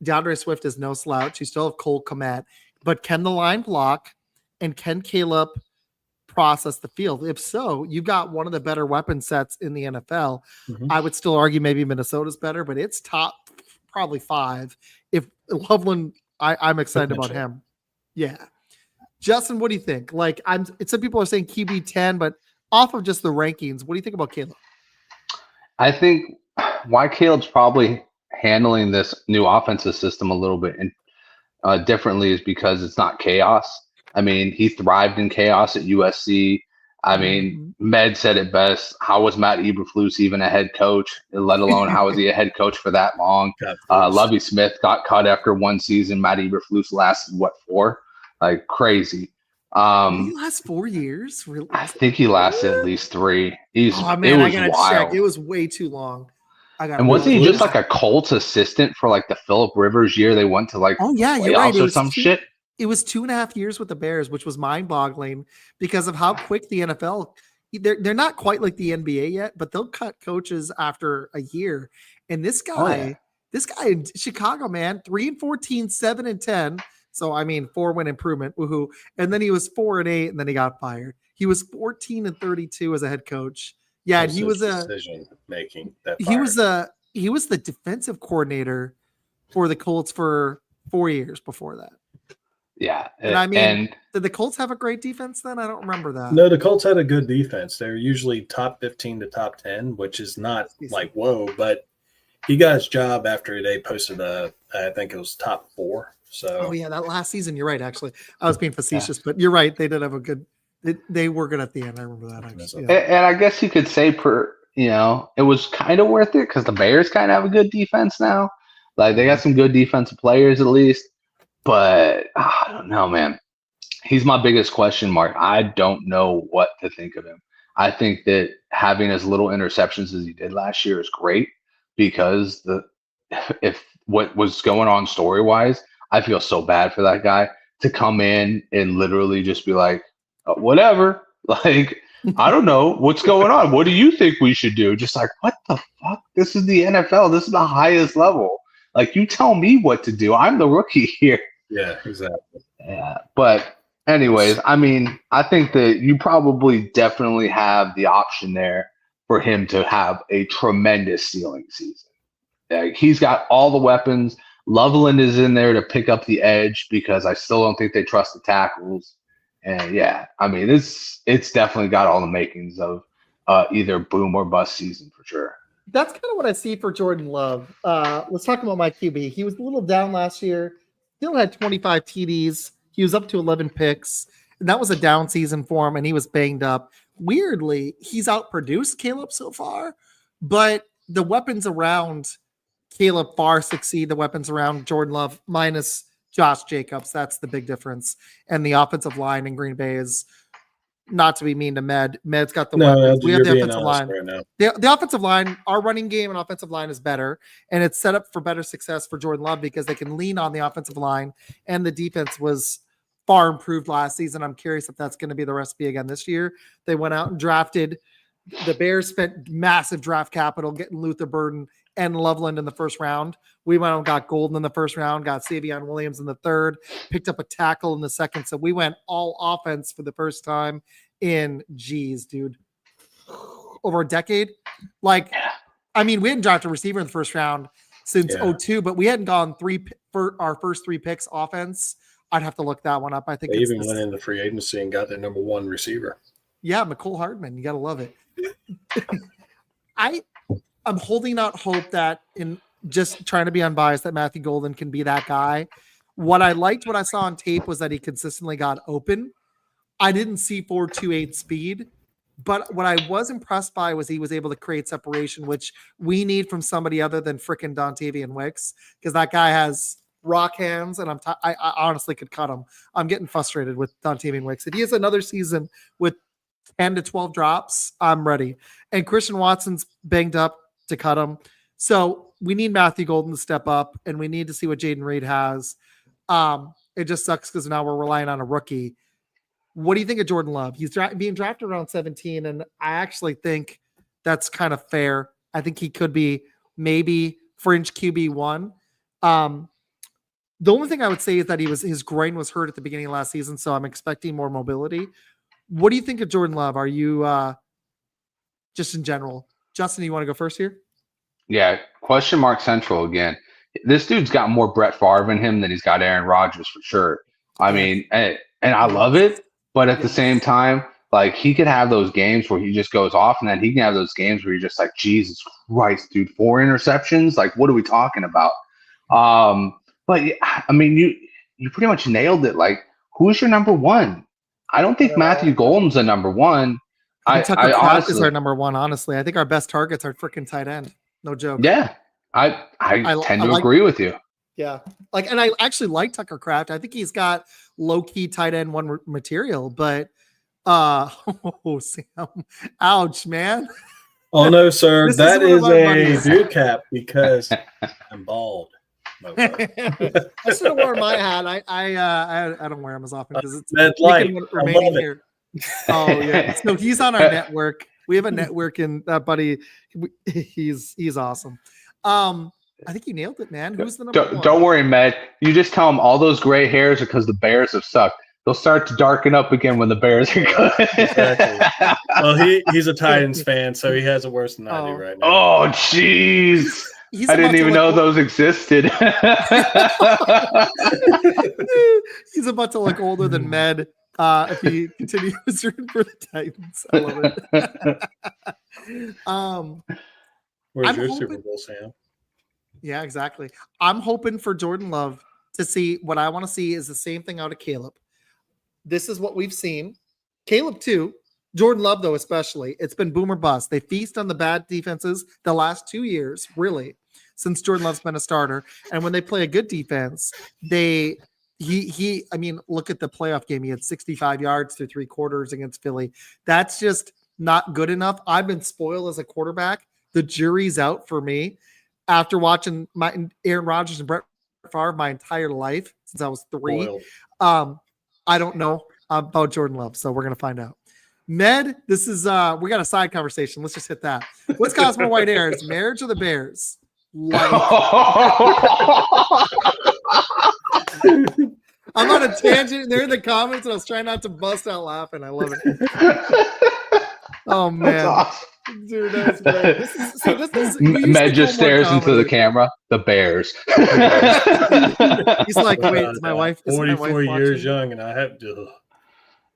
DeAndre Swift is no slouch. You still have Cole Kmet. But can the line block? And can Caleb process the field? If so, you've got one of the better weapon sets in the NFL. Mm-hmm. I would still argue maybe Minnesota's better, but it's top probably 5. If Loveland, I'm excited about him. Yeah. Justin, what do you think? Like, some people are saying QB 10, but off of just the rankings, what do you think about Caleb? I think why Caleb's probably handling this new offensive system a little bit differently is because it's not chaos. I mean, he thrived in chaos at USC. I mean, Med said it best. How was Matt Eberflus even a head coach, let alone how was he a head coach for that long? Lovie Smith got cut after one season. Matt Eberflus lasted, 4? Like, crazy. Did he last 4 years? Really? I think he lasted at least 3. I gotta check. It was way too long. And wasn't he just like a Colts assistant for like the Phillip Rivers year? They went to like you're right. Or some shit. It was 2.5 years with the Bears, which was mind-boggling because of how quick the NFL. They're not quite like the NBA yet, but they'll cut coaches after a year. And this guy in Chicago, man, 3-14, 7-10. So I mean, 4-win improvement, woohoo! And then he was 4-8, and then he got fired. He was 14-32 as a head coach. Yeah, and he was a decision making. He was the defensive coordinator for the Colts for 4 years before that. Yeah, and I mean, did the Colts have a great defense then? I don't remember that. No, the Colts had a good defense. They're usually top 15 to top 10, which is not like whoa, but he got his job after they posted I think it was top 4. So that last season, you're right. Actually, I was being facetious, but you're right. They did have a good. They were good at the end. I remember that. Actually. Yeah. And I guess you could say it was kind of worth it because the Bears kind of have a good defense now. Like they got some good defensive players at least. But I don't know, man. He's my biggest question mark. I don't know what to think of him. I think that having as little interceptions as he did last year is great because if what was going on story-wise, I feel so bad for that guy to come in and literally just be like, whatever. Like, I don't know what's going on. What do you think we should do? Just like, what the fuck? This is the NFL. This is the highest level. Like, you tell me what to do. I'm the rookie here. Yeah, exactly. Yeah. But anyways, I mean, I think that you probably definitely have the option there for him to have a tremendous ceiling season. Like, he's got all the weapons. Loveland is in there to pick up the edge because I still don't think they trust the tackles. And yeah, I mean, it's definitely got all the makings of either boom or bust season for sure. That's kind of what I see for Jordan Love. Let's talk about my QB. He was a little down last year. Still had 25 TDs. He was up to 11 picks. And that was a down season for him, and he was banged up. Weirdly, he's outproduced Caleb so far, but the weapons around Caleb far succeed the weapons around Jordan Love minus Josh Jacobs. That's the big difference. And the offensive line in Green Bay is not to be mean to Med. Med's got the weapons. We have the offensive line. Right the offensive line, our running game and offensive line is better, and it's set up for better success for Jordan Love because they can lean on the offensive line, and the defense was far improved last season. I'm curious if that's going to be the recipe again this year. They went out and drafted. The Bears spent massive draft capital getting Luther Burden and Loveland in the first round. We went and got Golden in the first round, got Savion Williams in the third, picked up a tackle in the second. So we went all offense for the first time in, over a decade. Like, I mean, we hadn't drafted a receiver in the first round since 2002, but we hadn't gone for our first 3 picks offense. I'd have to look that one up. I think they even went into free agency and got their number 1 receiver. Yeah, McCole Hardman. You got to love it. I'm holding out hope that, in just trying to be unbiased, that Matthew Golden can be that guy. What I saw on tape was that he consistently got open. I didn't see 4.28 speed, but what I was impressed by was he was able to create separation, which we need from somebody other than frickin' Dontavian Wicks, because that guy has rock hands, and I honestly could cut him. I'm getting frustrated with Dontavian Wicks. If he has another season with 10 to 12 drops, I'm ready. And Christian Watson's banged up to cut him. So we need Matthew Golden to step up, and we need to see what Jaden Reed has. It just sucks because now we're relying on a rookie. What do you think of Jordan Love? He's being drafted around 17, and I actually think that's kind of fair. I think he could be maybe fringe QB1. The only thing I would say is that his groin was hurt at the beginning of last season, so I'm expecting more mobility. What do you think of Jordan Love? Are you just in general? Justin, you want to go first here? Yeah, question mark central again. This dude's got more Brett Favre in him than he's got Aaron Rodgers for sure. I mean, and I love it, but at the same time, like he could have those games where he just goes off, and then he can have those games where you're just like, Jesus Christ, dude, 4 interceptions? Like, what are we talking about? But I mean, you pretty much nailed it. Like, who's your number one? I don't think Matthew Golden's a number one. I Tucker Kraft is our number one, honestly. I think our best targets are freaking tight end. No joke. Yeah. I tend to agree with you. Yeah. And I actually like Tucker Kraft. I think he's got low-key tight end one material, but Sam. Ouch, man. Oh no, sir. That is a dude cap because I'm bald. I should have worn my hat. I don't wear them as often because it's light. remaining here. Oh yeah. So he's on our network. We have a network, and that buddy, he's awesome. I think you nailed it, man. Who's the number one? Don't worry, Med. You just tell him all those gray hairs are because the Bears have sucked. They'll start to darken up again when the Bears are good. Exactly. Well, he's a Titans fan, so he has it worse than I do right now. Oh, jeez. I didn't even know those existed. He's about to look older than Med if he continues rooting for the Titans. I love it. Where's your Super Bowl, Sam? Yeah, exactly. I'm hoping for Jordan Love to see what I want to see is the same thing out of Caleb. This is what we've seen. Caleb too. Jordan Love, though, especially. It's been boom or bust. They feast on the bad defenses the last 2 years, really, since Jordan Love's been a starter. And when they play a good defense, I mean, look at the playoff game. He had 65 yards through 3 quarters against Philly. That's just not good enough. I've been spoiled as a quarterback. The jury's out for me after watching my Aaron Rodgers and Brett Favre my entire life since I was 3. I don't know about Jordan Love, so we're going to find out. Med, this is we got a side conversation. Let's just hit that. What's caused more white hairs, marriage or the Bears? I'm on a tangent. They're in the comments, and I was trying not to bust out laughing. I love it. Oh man, awesome. Dude, that's great. This is Med just stares into the camera. The Bears. He's like, wait, is my wife? 44 years young, and I have to.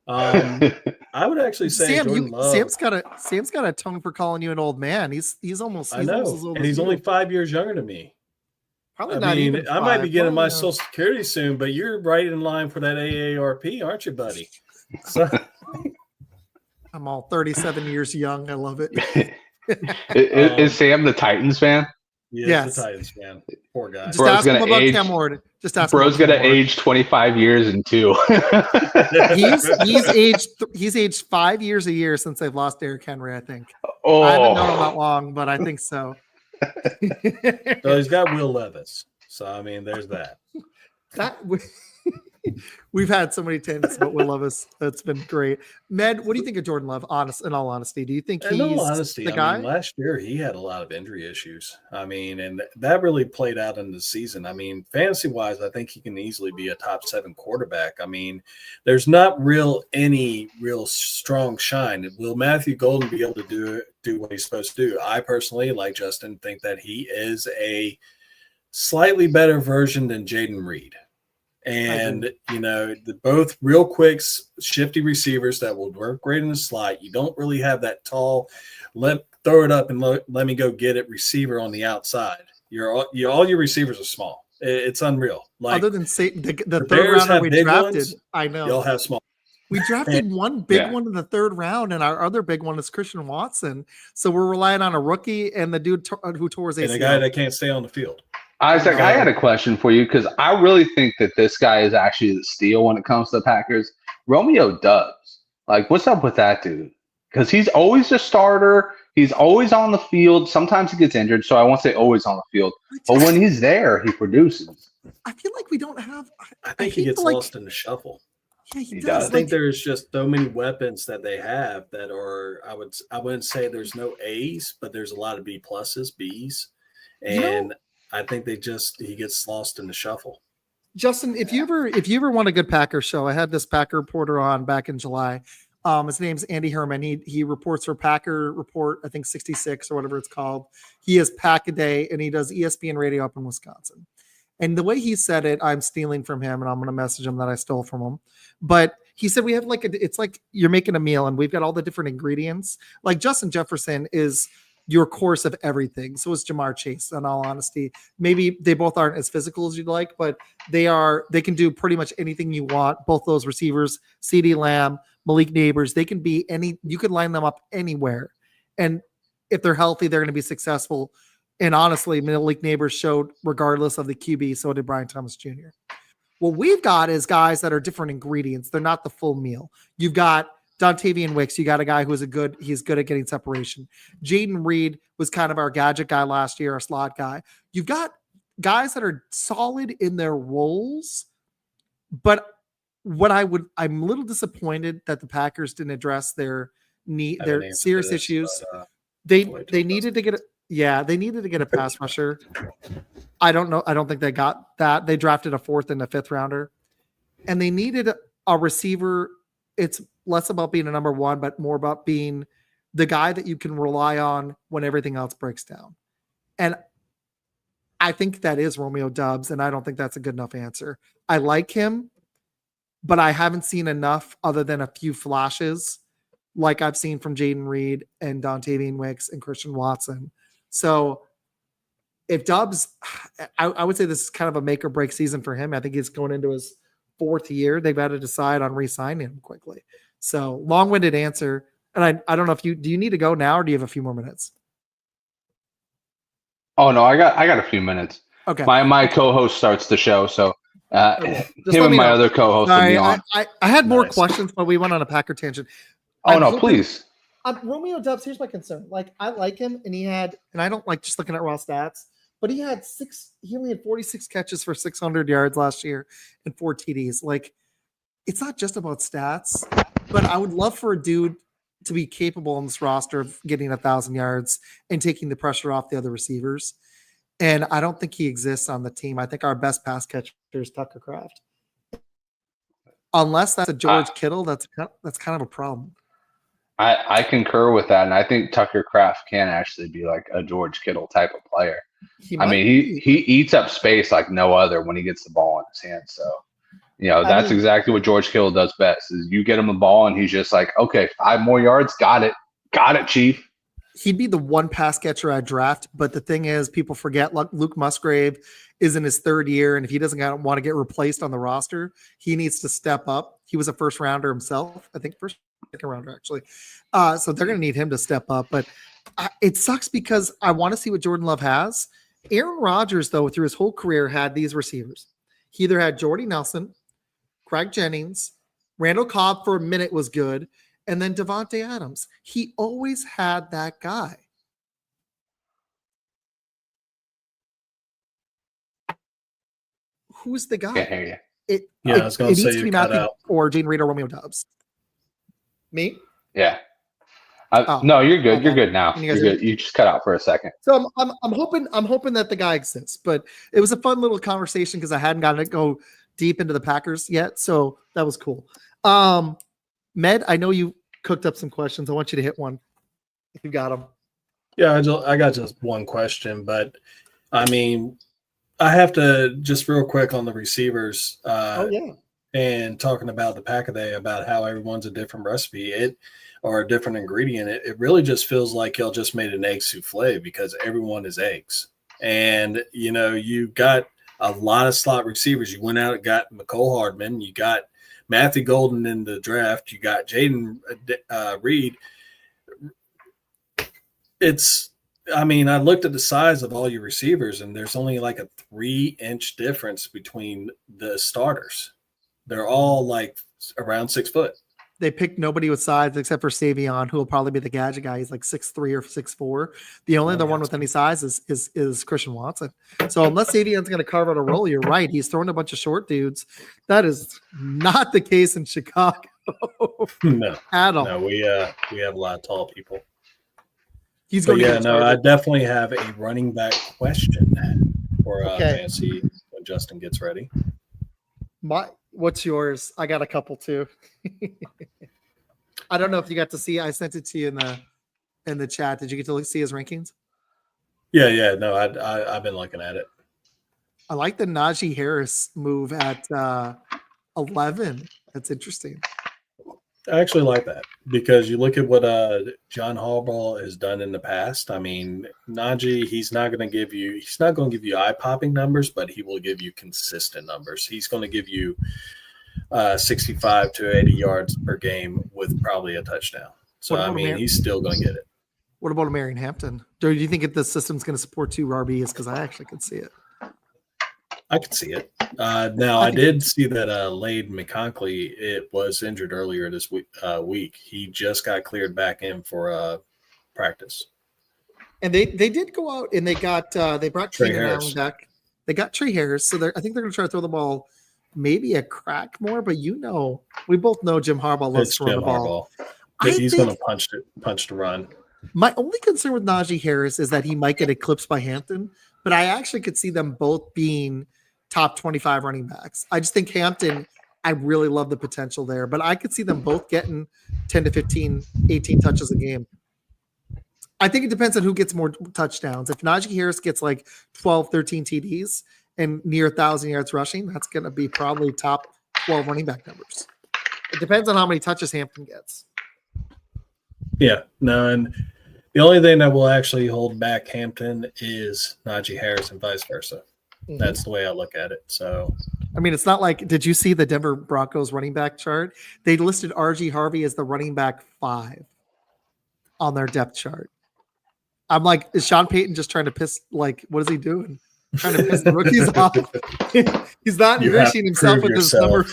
I would actually say Sam, Sam's got a tone for calling you an old man. He's almost. I know, almost as old and he's you. only 5 years younger than me. Probably not even. I might be getting my Social Security soon, but you're right in line for that AARP, aren't you, buddy? So. I'm all 37 years young. I love it. Is Sam the Titans fan? Yes, the Titans fan. Poor guy. Just ask him about Cam Ward. Bro's gonna age 25 years in 2. he's aged 5 years a year since they've lost Derrick Henry. I think. Oh, I haven't known him that long, but I think so. So he's got Will Levis. So I mean, there's that. We've had so many tangents about Will Levis. That's been great. Med, what do you think of Jordan Love? In all honesty, do you think he's the guy? Last year he had a lot of injury issues. I mean, and that really played out in the season. I mean, fantasy-wise, I think he can easily be a top 7 quarterback. I mean, there's not any real strong shine. Will Matthew Golden be able to do what he's supposed to do? I personally, like Justin, think that he is a slightly better version than Jaden Reed. And, both real quick, shifty receivers that will work great in the slot. You don't really have that tall, throw it up and let me go get it receiver on the outside. All your receivers are small. It's unreal. Like, other than the third rounder we drafted, ones, I know. They'll have small. We drafted one big one in the 3rd round, and our other big one is Christian Watson. So we're relying on a rookie and the dude who tore his ACL. And a guy that can't stay on the field. Izac, I had a question for you because I really think that this guy is actually the steal when it comes to the Packers. Romeo Doubs. Like, what's up with that dude? because he's always a starter. He's always on the field. Sometimes he gets injured, so I won't say always on the field. But when he's there, he produces. I feel like we don't have. I think he gets lost in the shuffle. Yeah, he does. does. I think there's just so many weapons that they have that are. I wouldn't say there's no A's, but there's a lot of B pluses, B's, and I think he gets lost in the shuffle. Justin, if you ever want a good Packer show, I had this Packer reporter on back in July. His name's Andy Herman. He reports for Packer Report, I think 66 or whatever it's called. He has Pack a Day, and he does ESPN radio up in Wisconsin. And the way he said it, I'm stealing from him, and I'm going to message him that I stole from him. But he said we have it's like you're making a meal, and we've got all the different ingredients. Like Justin Jefferson is your course of everything. So is Jamar Chase, in all honesty. Maybe they both aren't as physical as you'd like, but they can do pretty much anything you want. Both those receivers, CeeDee Lamb, Malik Neighbors, they can be you could line them up anywhere. And if they're healthy, they're going to be successful. And honestly, Malik Neighbors showed regardless of the QB, so did Brian Thomas Jr. What we've got is guys that are different ingredients. They're not the full meal. You've got Dontavian Wicks, you got a guy he's good at getting separation. Jaden Reed was kind of our gadget guy last year, our slot guy. You've got guys that are solid in their roles, but I'm a little disappointed that the Packers didn't address their serious issues. They needed to get a pass rusher. I don't know. I don't think they got that. They drafted a 4th and a 5th rounder, and they needed a receiver. It's less about being a number 1, but more about being the guy that you can rely on when everything else breaks down. And I think that is Romeo Doubs, and I don't think that's a good enough answer. I like him, but I haven't seen enough other than a few flashes like I've seen from Jaden Reed and Dontavian Wicks and Christian Watson. So if Doubs, I would say this is kind of a make or break season for him. I think he's going into his 4th year. They've got to decide on re-signing him quickly. So long-winded answer. And I don't know if do you need to go now or do you have a few more minutes? Oh no, I got a few minutes. Okay. My co-host starts the show, so him and my other co-host will be on. I had more questions, but we went on a Packer tangent. Please. Romeo Doubs, here's my concern. Like, I like him, and I don't like just looking at raw stats, but he only had 46 catches for 600 yards last year and 4 TDs. Like, it's not just about stats, but I would love for a dude to be capable on this roster of getting 1,000 yards and taking the pressure off the other receivers. And I don't think he exists on the team. I think our best pass catcher is Tucker Kraft. Unless that's a George Kittle, that's kind of a problem. I concur with that, and I think Tucker Kraft can actually be like a George Kittle type of player. He eats up space like no other when he gets the ball in his hands. So, that's exactly what George Kittle does best. Is you get him the ball, and he's just like, okay, 5 more yards, got it, Chief. He'd be the one pass catcher I'd draft, but the thing is, people forget Luke Musgrave is in his 3rd year, and if he doesn't want to get replaced on the roster, he needs to step up. He was a 1st rounder himself, I think 2nd rounder actually. So they're going to need him to step up, but it sucks because I want to see what Jordan Love has. Aaron Rodgers, though, through his whole career had these receivers. He either had Jordy Nelson, Craig Jennings, Randall Cobb for a minute was good, and then Devontae Adams. He always had that guy. Who's the guy? Can't hear you. I was going to say you cut out. Or Jaden Reed or Romeo Doubs. Me? Yeah. No, you're good. You're good now. You're good. You just cut out for a second. So I'm hoping that the guy exists. But it was a fun little conversation because I hadn't gotten to go deep into the Packers yet, so that was cool. Med, I know you cooked up some questions. I want you to hit one if you got them. Yeah, I got just one question, but I mean, I have to just real quick on the receivers. And talking about the pack of day about how everyone's a different recipe, or a different ingredient. It really just feels like y'all just made an egg souffle because everyone is eggs. And you got a lot of slot receivers. You went out and got McCole Hardman. You got Matthew Golden in the draft. You got Jaden Reed. I looked at the size of all your receivers, and there's only like a 3-inch difference between the starters. They're all like around 6 foot. They picked nobody with size except for Savion, who will probably be the gadget guy. He's like 6'3" or 6'4". The only other one with any size is Christian Watson. So unless Savion's going to carve out a role, you're right. He's throwing a bunch of short dudes. That is not the case in Chicago. No, at all. No, we have a lot of tall people. He's going to get I definitely have a running back question for fantasy when Justin gets ready. What's yours? I got a couple too. I don't know if you got to see. I sent it to you in the chat. Did you get to see his rankings? Yeah. No, I've been looking at it. I like the Najee Harris move at 11. That's interesting. I actually like that because you look at what John Harbaugh has done in the past. I mean, Najee, he's not going to give you eye-popping numbers, but he will give you consistent numbers. He's going to give you 65 to 80 yards per game with probably a touchdown. So, I mean, he's still going to get it. What about Marion Hampton? Do you think if the system's going to support 2 RBs? Because I actually could see it. I could see it. Now, I did see that Lade McConkley, it was injured earlier this week. He just got cleared back in for practice. And they did go out and they brought Trey Allen back. They got Trey Harris, so I think they're going to try to throw the ball maybe a crack more. But we both know Jim Harbaugh loves to run the ball. He's going to punch the run. My only concern with Najee Harris is that he might get eclipsed by Hampton, but I actually could see them both being top 25 running backs. I just think Hampton, I really love the potential there, but I could see them both getting 10 to 15, 18 touches a game. I think it depends on who gets more touchdowns. If Najee Harris gets like 12, 13 TDs and near 1,000 yards rushing, that's going to be probably top 12 running back numbers. It depends on how many touches Hampton gets. Yeah, no, and the only thing that will actually hold back Hampton is Najee Harris and vice versa. Mm-hmm. That's the way I look at it. So, I mean, it's not like, did you see the Denver Broncos running back chart? They listed RG Harvey as the running back 5 on their depth chart. I'm like, is Sean Payton just trying to piss? Like, what is he doing? Trying to piss the rookies off? He's not enriching himself with his number.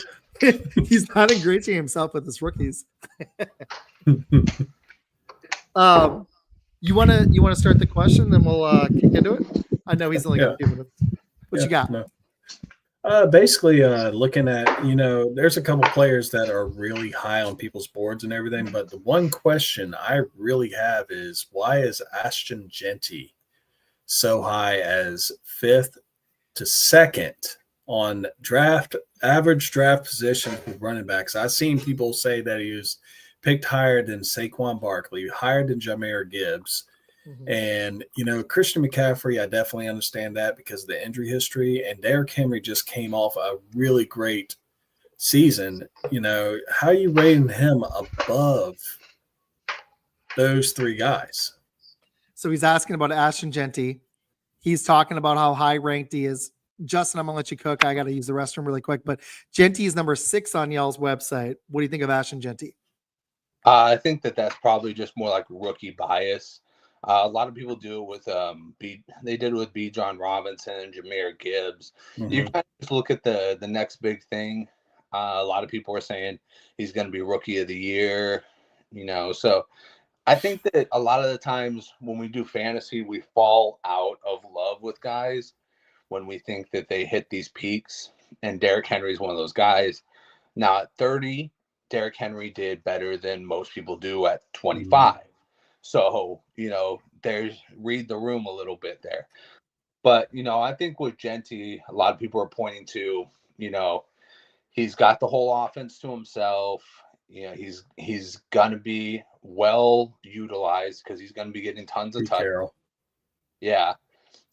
He's not enriching himself with his rookies. You want to start the question, then we'll kick into it. I know he's only got a few minutes. What you got? No. Basically, looking at, there's a couple players that are really high on people's boards and everything, but the one question I really have is, why is Ashton Genty so high as 5th to 2nd on average draft position for running backs? I've seen people say that he was picked higher than Saquon Barkley, higher than Jahmyr Gibbs. Mm-hmm. And, Christian McCaffrey, I definitely understand that because of the injury history. And Derrick Henry just came off a really great season. How are you rating him above those 3 guys? So he's asking about Ashton Genty. He's talking about how high ranked he is. Justin, I'm going to let you cook. I got to use the restroom really quick. But Genty is number 6 on y'all's website. What do you think of Ashton Genty? I think that's probably just more like rookie bias. A lot of people do it with they did it with B. John Robinson and Jahmyr Gibbs. Mm-hmm. You kind of just look at the next big thing. A lot of people are saying he's going to be rookie of the year, So I think that a lot of the times when we do fantasy, we fall out of love with guys when we think that they hit these peaks. And Derrick Henry is one of those guys. Now at 30, Derrick Henry did better than most people do at 25. Mm-hmm. So, there's read the room a little bit there. But, I think with Genty, a lot of people are pointing to, he's got the whole offense to himself. He's going to be well utilized because he's going to be getting tons of touches. Yeah.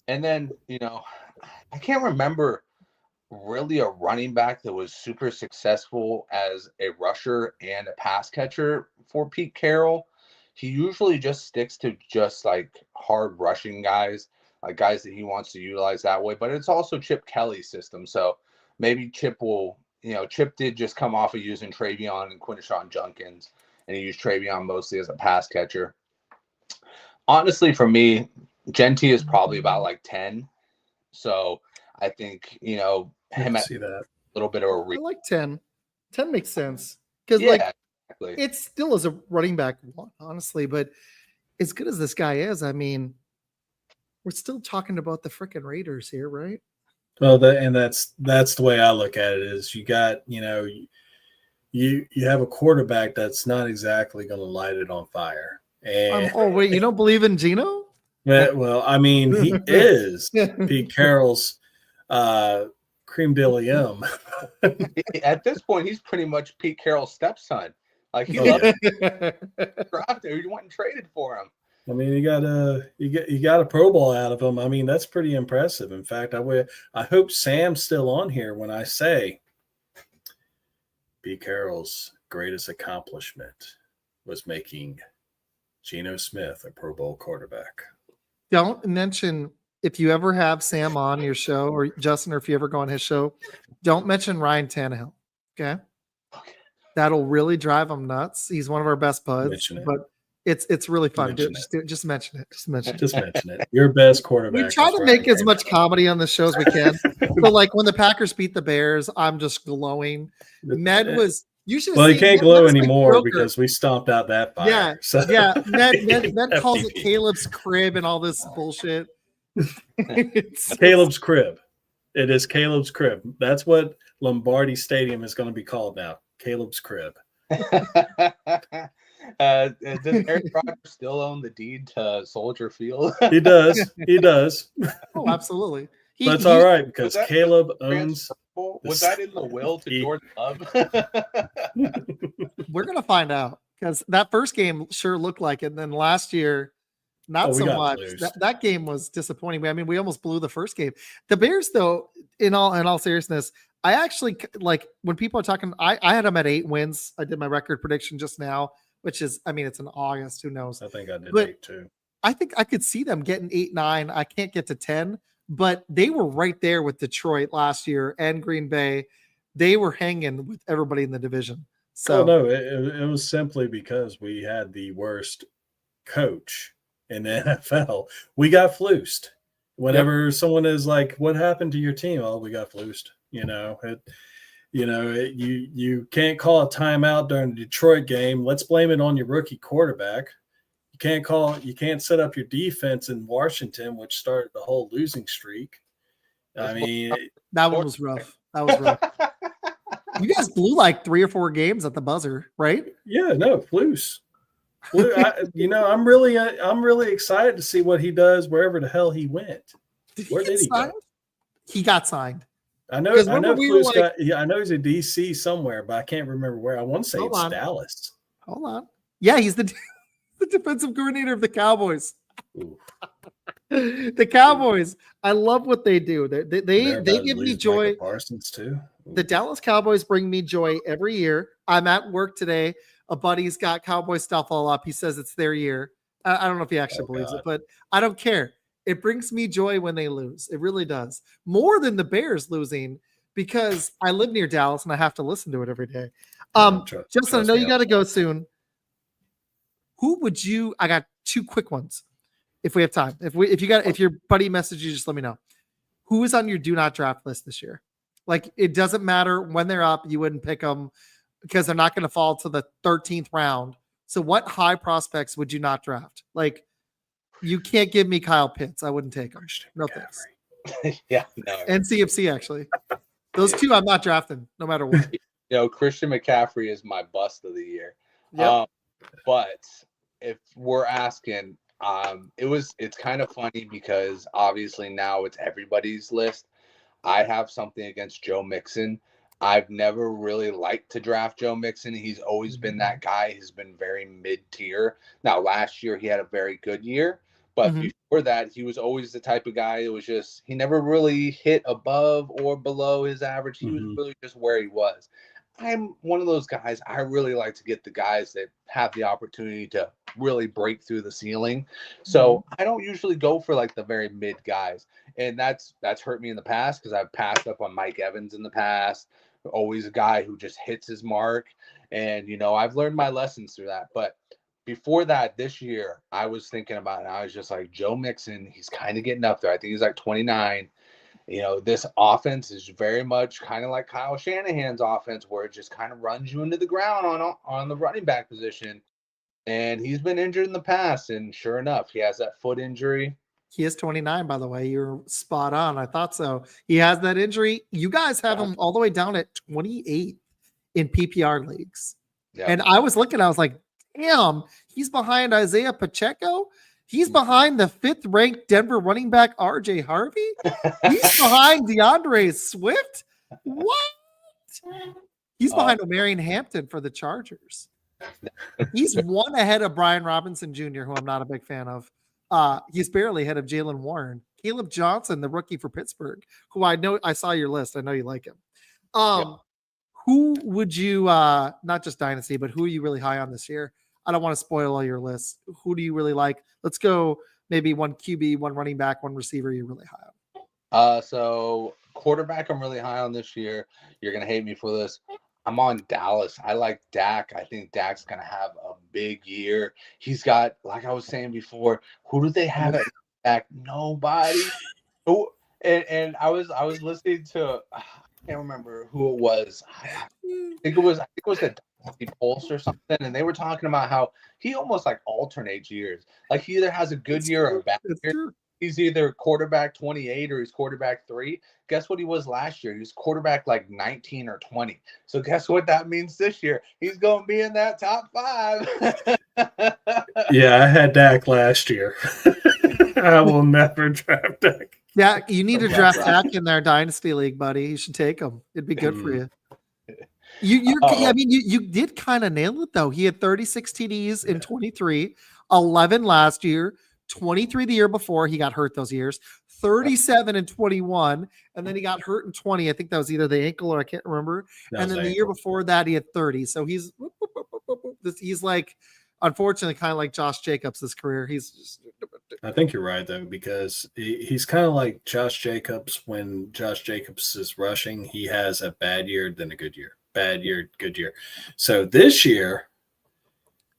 And then, I can't remember really a running back that was super successful as a rusher and a pass catcher for Pete Carroll. He usually just sticks to just like hard rushing guys, like guys that he wants to utilize that way. But it's also Chip Kelly's system. So maybe Chip will, Chip did just come off of using Travion and Quinshon Junkins, and he used Travion mostly as a pass catcher. Honestly, for me, Genty is probably about like 10. So I think, him at see that. A little bit of a I like 10. 10 makes sense. Because it still is a running back one, honestly. But as good as this guy is, I mean, we're still talking about the freaking Raiders here, right? Well, that's the way I look at it. Is you got you have a quarterback that's not exactly going to light it on fire. And Oh wait, you don't believe in Geno? well, I mean, he is Pete Carroll's creme de la yum. At this point, he's pretty much Pete Carroll's stepson. Like he loves drafted. You went and traded for him. I mean, you got a Pro Bowl out of him. I mean, that's pretty impressive. In fact, I hope Sam's still on here when I say Pete Carroll's greatest accomplishment was making Geno Smith a Pro Bowl quarterback. Don't mention, if you ever have Sam on your show, or Justin, or if you ever go on his show, don't mention Ryan Tannehill. Okay. That'll really drive him nuts. He's one of our best buds, but it's really fun. Just mention it. Just mention it. Your best quarterback. We try to make as much comedy on the show as we can. But like when the Packers beat the Bears, I'm just glowing. Med was Well, you can't glow anymore because we stomped out that fire. Yeah, so. yeah. Med calls it Caleb's crib and all this bullshit. Caleb's crib. It is Caleb's crib. That's what Lombardi Stadium is going to be called now. Caleb's crib. Does Aaron Rodgers still own the deed to Soldier Field? He does. He does. Oh, absolutely. That's all right because Caleb owns. Was that in the will to Jordan Love? We're gonna find out because that first game sure looked like it. And then last year, not so much. That game was disappointing. I mean, we almost blew the first game. The Bears, though, in all seriousness, I actually like when people are talking. I had them at 8 wins. I did my record prediction just now, which is, I mean, it's in August. Who knows? I think I did 8 too. I think I could see them getting 8, 9. I can't get to 10, but they were right there with Detroit last year and Green Bay. They were hanging with everybody in the division. So no, it was simply because we had the worst coach in the NFL. We got flused. Whenever someone is like, "What happened to your team?" Oh, we got flused. You can't call a timeout during the Detroit game. Let's blame it on your rookie quarterback. You can't set up your defense in Washington, which started the whole losing streak. I mean, that one was rough. That was rough. You guys blew like 3 or 4 games at the buzzer, right? Yeah, no, flus. I'm really excited to see what he does wherever the hell he went. Where did he go? He got signed. I know he's a DC somewhere, but I can't remember where. I want to say it's Dallas. Hold on. Yeah, he's the defensive coordinator of the Cowboys. The Cowboys. I love what they do. They give me joy. Parsons too. Ooh. The Dallas Cowboys bring me joy every year. I'm at work today. A buddy's got Cowboy stuff all up. He says it's their year. I don't know if he actually believes it, but I don't care. It brings me joy when they lose. It really does. More than the Bears losing, because I live near Dallas and I have to listen to it every day. Justin, I know you got to go soon. Who would you? I got 2 quick ones. If we have time, if your buddy messaged you, just let me know. Who is on your do not draft list this year? Like, it doesn't matter when they're up, you wouldn't pick them because they're not going to fall to the 13th round. So what high prospects would you not draft? Like, you can't give me Kyle Pitts. I wouldn't take him. No thanks. Yeah, no. And CFC, actually. Those 2 I'm not drafting, no matter what. Christian McCaffrey is my bust of the year. Yep. But if we're asking, it's kind of funny because obviously now it's everybody's list. I have something against Joe Mixon. I've never really liked to draft Joe Mixon. He's always been that guy. He's been very mid-tier. Now, last year he had a very good year, but before that, he was always the type of guy that was just, he never really hit above or below his average. He was really just where he was. I'm one of those guys. I really like to get the guys that have the opportunity to really break through the ceiling. So I don't usually go for like the very mid guys. And that's hurt me in the past because I've passed up on Mike Evans in the past. Always a guy who just hits his mark. And, I've learned my lessons through that. But before that, this year, I was thinking about it. I was just like, Joe Mixon, he's kind of getting up there. I think he's like 29. this offense is very much kind of like Kyle Shanahan's offense, where it just kind of runs you into the ground on the running back position. And he's been injured in the past, and sure enough, he has that foot injury. He is 29, by the way. You're spot on. I thought so. He has that injury. You guys have him all the way down at 28 in PPR leagues. Yeah. And I was looking, I was like, damn, he's behind Isaiah Pacheco. He's behind the 5th ranked Denver running back RJ Harvey. He's behind DeAndre Swift. What? He's behind Omarion Hampton for the Chargers. He's one ahead of Brian Robinson Jr., who I'm not a big fan of. He's barely ahead of Jalen Warren. Caleb Johnson, the rookie for Pittsburgh, who I know, I saw your list. I know you like him. Who would you, not just Dynasty, but who are you really high on this year? I don't want to spoil all your lists. Who do you really like? Let's go maybe one QB, one running back, one receiver you're really high on. So quarterback I'm really high on this year. You're going to hate me for this. I'm on Dallas. I like Dak. I think Dak's going to have a big year. He's got, like I was saying before, who do they have at Dak? Nobody. And I was listening to, I can't remember who it was. I think it was the Pulse or something, and they were talking about how he almost like alternates years. Like he either has a good year or a bad year. True. He's either quarterback 28 or he's quarterback 3. Guess what he was last year? He was quarterback like 19 or 20. So guess what that means this year? He's going to be in that top 5. Yeah, I had Dak last year. I will never draft Dak. Yeah, you need to draft Dak in their Dynasty League, buddy. You should take him. It'd be good for you. I mean, you did kind of nail it, though. He had 36 TDs in 23, 11 last year, 23 the year before. He got hurt those years, 37 in 21, and then he got hurt in 20. I think that was either the ankle or I can't remember. And then the year before that, he had 30. So he's like, unfortunately, kind of like Josh Jacobs this career. I think you're right, though, because he's kind of like Josh Jacobs. When Josh Jacobs is rushing, he has a bad year, then a good year. Bad year, good year. So this year,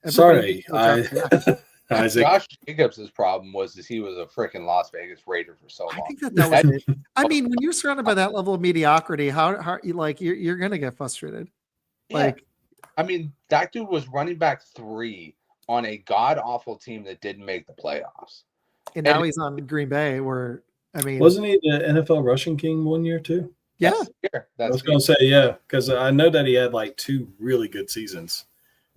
Izac. Josh Jacobs' problem was he was a freaking Las Vegas Raider for so long. I think that was it. I mean, when you're surrounded by that level of mediocrity, how you like you're gonna get frustrated. Like, I mean, that dude was running back 3 on a god awful team that didn't make the playoffs, and now he's on Green Bay. Where I mean, wasn't he the NFL rushing king one year too? Yeah, I was going to say, because I know that he had like 2 really good seasons.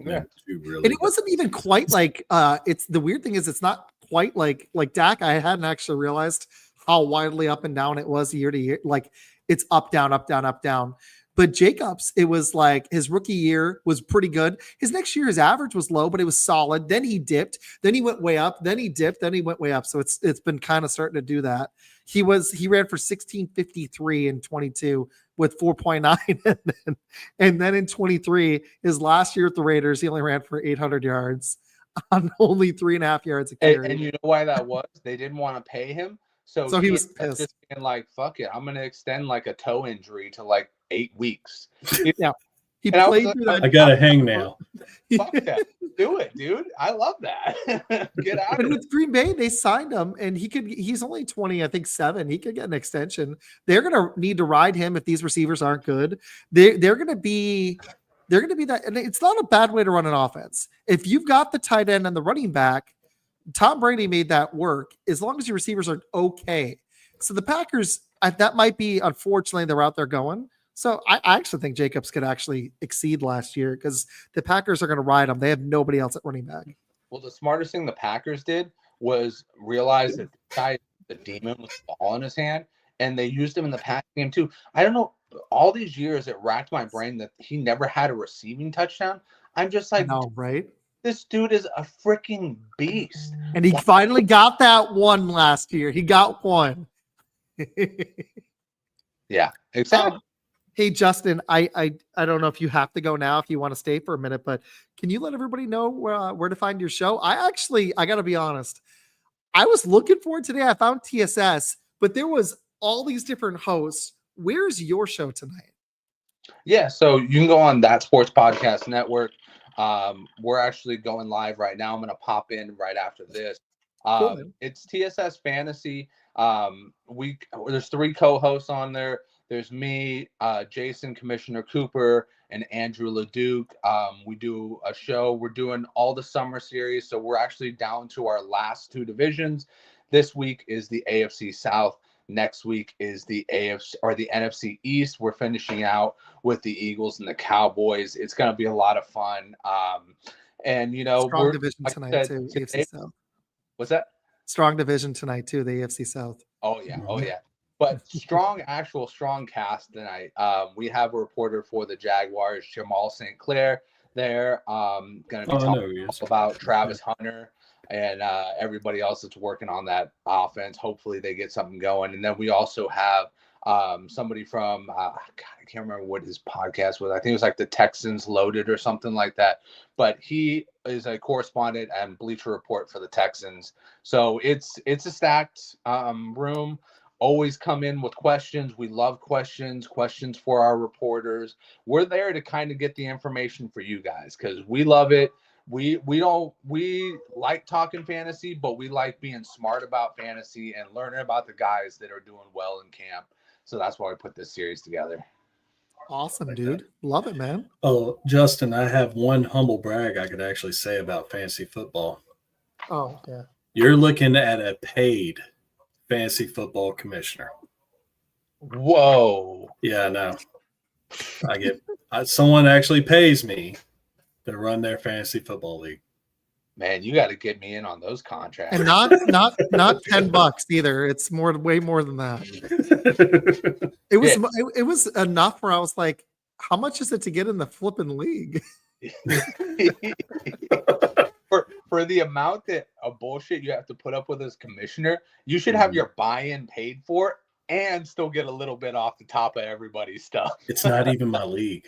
Yeah, and it wasn't even quite like it's the weird thing is it's not quite like Dak. I hadn't actually realized how wildly up and down it was year to year. Like it's up, down, up, down, up, down. But Jacobs, it was like his rookie year was pretty good. His next year, his average was low, but it was solid. Then he dipped. Then he went way up. Then he dipped. Then he went way up. So it's been kind of starting to do that. He ran for 1653 in 22 with 4.9. And then in 23, his last year at the Raiders, he only ran for 800 yards on only 3.5 yards a carry. And you know why that was? They didn't want to pay him. So he was pissed. Just being like, fuck it. I'm going to extend like a toe injury to like 8 weeks. Yeah. He played through that. I got to hang now. Fuck that. Do it, dude. I love that. Get out But of it. with Green Bay, they signed him and he's only 20, I think 7. He could get an extension. They're going to need to ride him if these receivers aren't good. They're going to be that. And it's not a bad way to run an offense. If you've got the tight end and the running back, Tom Brady made that work as long as your receivers are okay. So the Packers, that might be, unfortunately, the route they're going. So I actually think Jacobs could actually exceed last year because the Packers are going to ride him. They have nobody else at running back. Well, the smartest thing the Packers did was realize that the guy, the demon, with the ball in his hand, and they used him in the passing game too. I don't know. All these years, it racked my brain that he never had a receiving touchdown. I'm just like, no, right? This dude is a freaking beast. And he finally got that one last year. He got one. Yeah, exactly. Hey, Justin, I don't know if you have to go now, if you want to stay for a minute, but can you let everybody know where to find your show? I got to be honest. I was looking for it today. I found TSS, but there was all these different hosts. Where's your show tonight? Yeah, so you can go on That Sports Podcast Network. We're actually going live right now. I'm going to pop in right after this. Cool. It's TSS Fantasy. There's 3 co-hosts on there. There's me, Jason, Commissioner Cooper, and Andrew LeDuc. We do a show. We're doing all the summer series, so we're actually down to our last 2 divisions. This week is the AFC South. Next week is the AFC or the NFC East. We're finishing out with the Eagles and the Cowboys. It's going to be a lot of fun. And strong division tonight too. AFC South. What's that? Strong division tonight too. The AFC South. Oh yeah. But strong cast tonight. We have a reporter for the Jaguars, Jamal St. Clair. There, going to be talking about Travis Hunter and everybody else that's working on that offense. Hopefully they get something going. And then we also have somebody from I can't remember what his podcast was. I think it was like the Texans Loaded or something like that. But he is a correspondent and Bleacher Report for the Texans. So it's a stacked room. Always come in with questions. We love questions for our reporters. We're there to kind of get the information for you guys because we love it. We like talking fantasy, but we like being smart about fantasy and learning about the guys that are doing well in camp. So that's why we put this series together. Awesome, dude. Love it, man. Oh, Justin, I have one humble brag I could actually say about fantasy football. Oh, yeah. You're looking at a paid fantasy football commissioner. Whoa. Yeah, I know. I get someone actually pays me to run their fantasy football league. Man, you got to get me in on those contracts. And not $10 either. It's way more than that. It was enough where I was like, how much is it to get in the flipping league? For the amount of bullshit you have to put up with as commissioner, you should have your buy-in paid for and still get a little bit off the top of everybody's stuff. It's not even my league.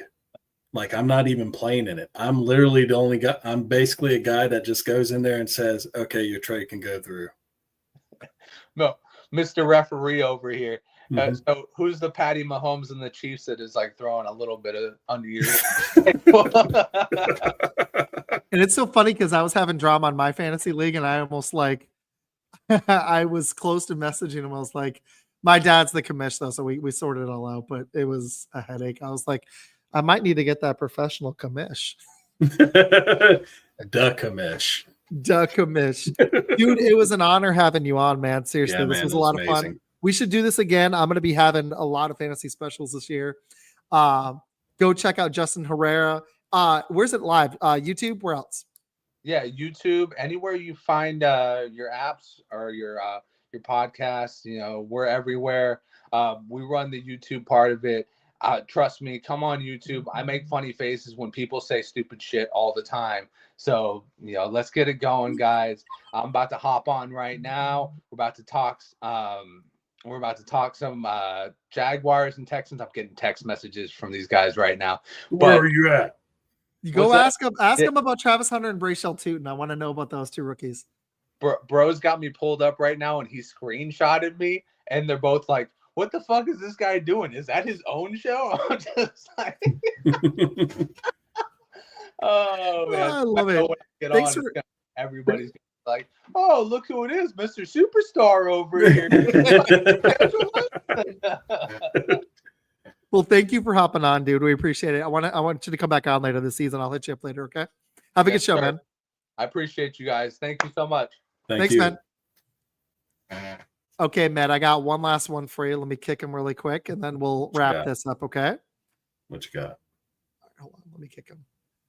Like, I'm not even playing in it. I'm literally the only guy. I'm basically a guy that just goes in there and says, okay, your trade can go through. No, Mr. Referee over here. So who's the Patty Mahomes and the Chiefs that is like throwing a little bit of under your And it's so funny because I was having drama on my fantasy league and I almost like I was close to messaging him. I was like, my dad's the commish though, so we sorted it all out, but it was a headache. I was like, I might need to get that professional commish. The commish. Dude, it was an honor having you on, man. Seriously, yeah, this man, was a lot of fun. We should do this again. I'm going to be having a lot of fantasy specials this year. Go check out Justin Herrera. Where's it live? YouTube? Where else? Yeah, YouTube. Anywhere you find your apps or your podcasts, we're everywhere. We run the YouTube part of it. Trust me, come on YouTube. I make funny faces when people say stupid shit all the time. So, let's get it going, guys. I'm about to hop on right now. We're about to talk some Jaguars and Texans. I'm getting text messages from these guys right now. Where are you at? You go ask them about Travis Hunter and Brayshawn Tootin. I want to know about those 2 rookies. Bro's got me pulled up right now and he screenshotted me and they're both like, what the fuck is this guy doing? Is that his own show? I'm just like, oh man, I love it. Thanks for everybody's like, oh, look who it is, Mr. Superstar over here. Well, thank you for hopping on, dude. We appreciate it. I want you to come back on later this season. I'll hit you up later, okay? Have a good show, man. I appreciate you guys. Thank you so much. Thanks, man. Okay, Matt, I got one last one for you. Let me kick him really quick, and then we'll wrap this up, okay? What you got? Hold on, let me kick him.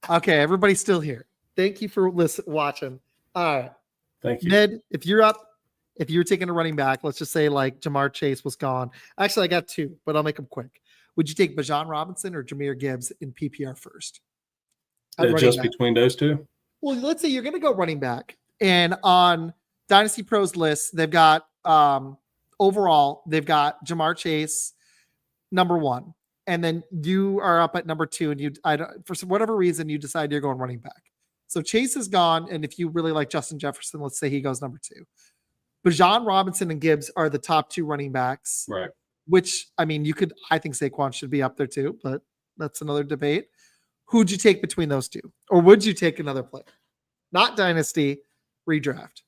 Okay, everybody's still here. Thank you for watching. All right. Thank you. Ned, if you're taking a running back, let's just say like Jamar Chase was gone. Actually, I got 2, but I'll make them quick. Would you take Bijan Robinson or Jahmyr Gibbs in PPR first? Just between those 2? Well, let's say you're going to go running back. And on Dynasty Pros list, they've got overall, they've got Jamar Chase, number 1. And then you are up at number 2. And for whatever reason, you decide you're going running back. So Chase is gone. And if you really like Justin Jefferson, let's say he goes number 2. Bijan Robinson and Gibbs are the top 2 running backs. Right. Which, I mean, I think Saquon should be up there too, but that's another debate. Who'd you take between those 2? Or would you take another player? Not Dynasty, redraft.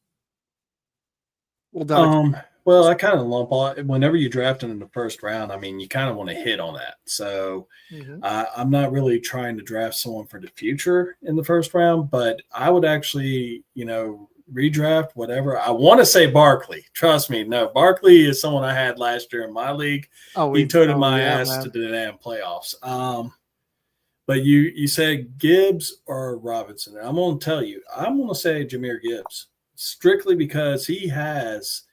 Well, Well, I kind of lump all whenever you draft in the first round. I mean, you kind of want to hit on that. So I'm not really trying to draft someone for the future in the first round, but I would actually, redraft whatever. I want to say Barkley. Trust me, no, Barkley is someone I had last year in my league. He toted my ass to the damn playoffs. But you said Gibbs or Robinson. And I'm going to tell you, I'm going to say Jahmyr Gibbs, strictly because he has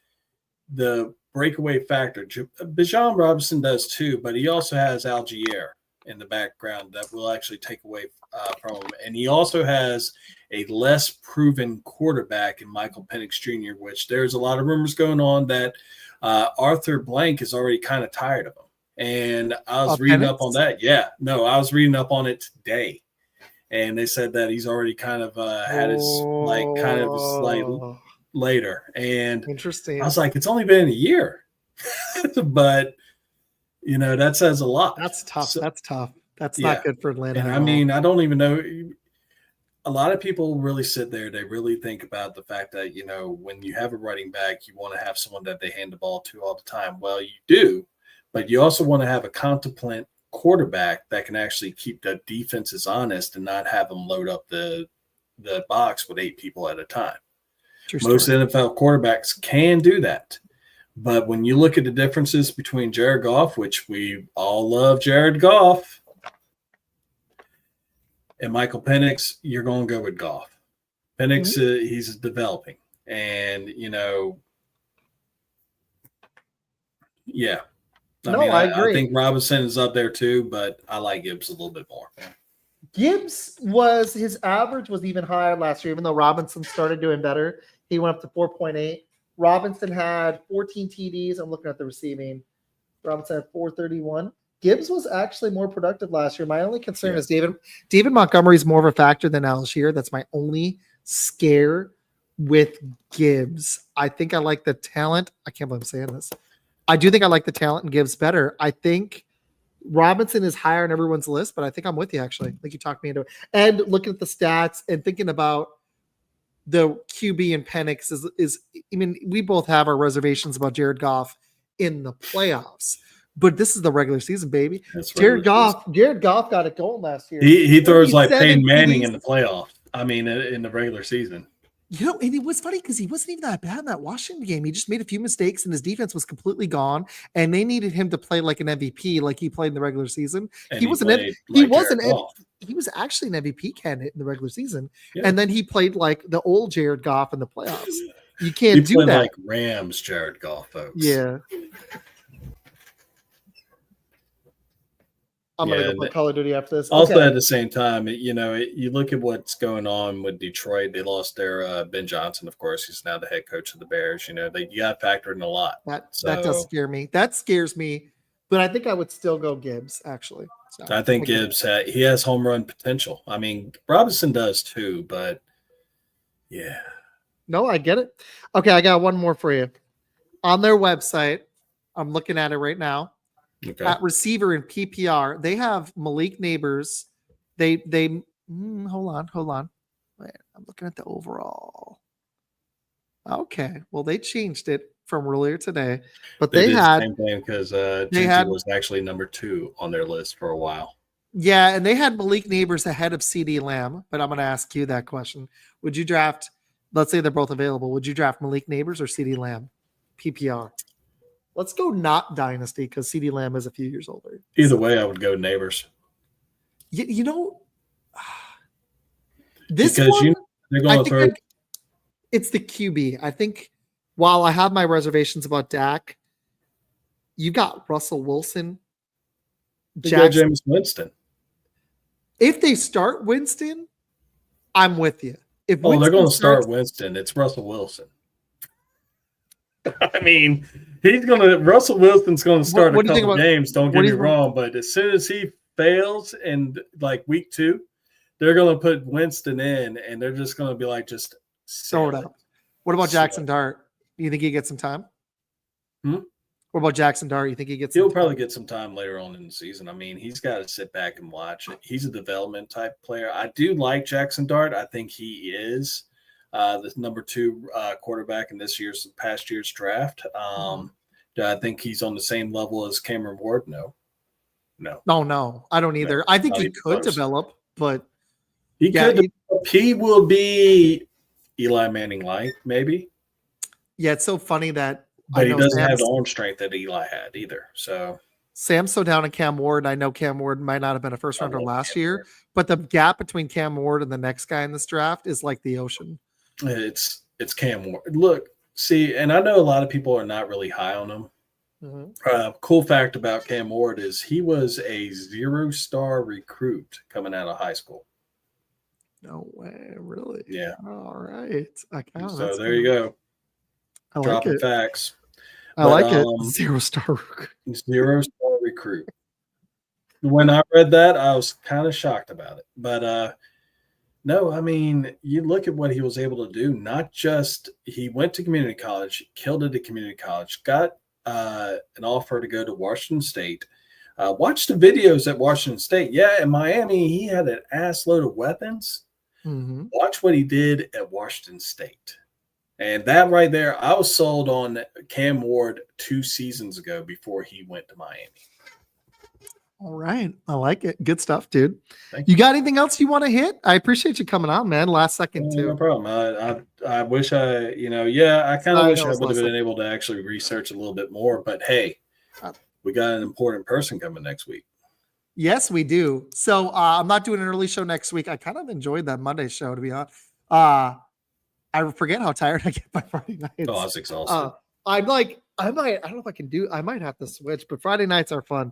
the breakaway factor. Bijan Robinson does too, but he also has Algier in the background that will actually take away from him. And he also has a less proven quarterback in Michael Penix Jr., which there's a lot of rumors going on that Arthur Blank is already kind of tired of him. And I was reading up on that. Yeah, no, I was reading up on it today. And they said that he's already kind of had his later. And interesting. I was like, it's only been a year. But, that says a lot. That's tough. That's tough. That's not good for Atlanta. And I mean, I don't even know. A lot of people really sit there. They really think about the fact that, when you have a running back, you want to have someone that they hand the ball to all the time. Well, you do. But you also want to have a competent quarterback that can actually keep the defenses honest and not have them load up the box with 8 people at a time. Most NFL quarterbacks can do that. But when you look at the differences between Jared Goff, which we all love Jared Goff, and Michael Penix, you're going to go with Goff. Penix, he's developing. And, yeah. I agree. I think Robinson is up there too, but I like Gibbs a little bit more. Gibbs his average was even higher last year, even though Robinson started doing better. He went up to 4.8. Robinson had 14 TDs. I'm looking at the receiving. Robinson had 431. Gibbs was actually more productive last year. My only concern is David Montgomery is more of a factor than Algier. That's my only scare with Gibbs. I think I like the talent. I can't believe I'm saying this. I do think I like the talent and Gibbs better. I think Robinson is higher on everyone's list, but I think I'm with you, actually. I think you talked me into it. And looking at the stats and thinking about the QB and Penix we both have our reservations about Jared Goff in the playoffs, but this is the regular season, baby. Jared Goff got it going last year. He throws like Peyton Manning in the playoffs. I mean, in the regular season. And it was funny because he wasn't even that bad in that Washington game. He just made a few mistakes and his defense was completely gone. And they needed him to play like an MVP, like he played in the regular season. And he was actually an MVP candidate in the regular season. Yeah. And then he played like the old Jared Goff in the playoffs. You can't do that. Like Rams Jared Goff, folks. Yeah. I'm going to go play Call of Duty after this. Also, at the same time, you look at what's going on with Detroit. They lost their Ben Johnson, of course. He's now the head coach of the Bears. You got factored in a lot. That does scare me. That scares me, but I think I would still go Gibbs, actually. So, I think Gibbs, he has home run potential. I mean, Robinson does too, but yeah. No, I get it. Okay, I got one more for you. On their website, I'm looking at it right now. Okay. At receiver in PPR, they have Malik Neighbors. They hold on. Wait, I'm looking at the overall. Okay, well they changed it from earlier today, but they had the same thing because Jinty was actually number 2 on their list for a while. Yeah, and they had Malik Neighbors ahead of CD Lamb. But I'm going to ask you that question: would you draft? Let's say they're both available. Would you draft Malik Neighbors or CD Lamb? PPR. Let's go not Dynasty because CD Lamb is a few years older. Either way, I would go Neighbors. This because one, they're going to throw. It's the QB. I think while I have my reservations about Dak, you got Russell Wilson, James Winston. If they start Winston, I'm with you. They're going to start Winston. It's Russell Wilson. I mean, Russell Wilson's going to start a couple games. Don't get me wrong, but as soon as he fails in like week 2, they're going to put Winston in, and they're just going to be like, just sort of. What about Jackson Dart? Do you think he gets some time? What about Jackson Dart? You think he gets? He'll probably get some time later on in the season. I mean, he's got to sit back and watch it. He's a development type player. I do like Jackson Dart. I think he is. the number 2 quarterback in past year's draft. Do I think he's on the same level as Cameron Ward? No. No, I don't either. No, I think not he even could close. develop, but He yeah, could. He will be Eli Manning light, maybe. yeah, it's so funny that But he doesn't have the arm strength that Eli had either. So Sam's so down on Cam Ward. I know Cam Ward might not have been a first rounder last year, but the gap between Cam Ward and the next guy in this draft is like the ocean. it's Cam Ward. Look, see, and I know a lot of people are not really high on him. Cool fact about Cam Ward is he was a 0-star recruit coming out of high school. No way, really? Yeah. All right. So there you go. I like Dropping it. facts. I like it. 0-star recruit. 0-star recruit. When I read that, I was kind of shocked about it. But no, I mean, you look at what he was able to do. Not just he went to community college, killed it at community college, got an offer to go to Washington State. Watch the videos at Washington State. Yeah, in Miami, he had an ass load of weapons. Watch what he did at Washington State. And that right there, I was sold on Cam Ward 2 seasons ago before he went to Miami. All right. I like it. Good stuff, dude. You got anything else you want to hit? I appreciate you coming on, man. Last second, too. No problem. I wish I kind of wish I would have been able to actually research a little bit more. But hey, we got an important person coming next week. Yes, we do. So I'm not doing an early show next week. I kind of enjoyed that Monday show, to be honest. I forget how tired I get by Friday nights. Oh, I was exhausted. I don't know if I can I might have to switch, but Friday nights are fun.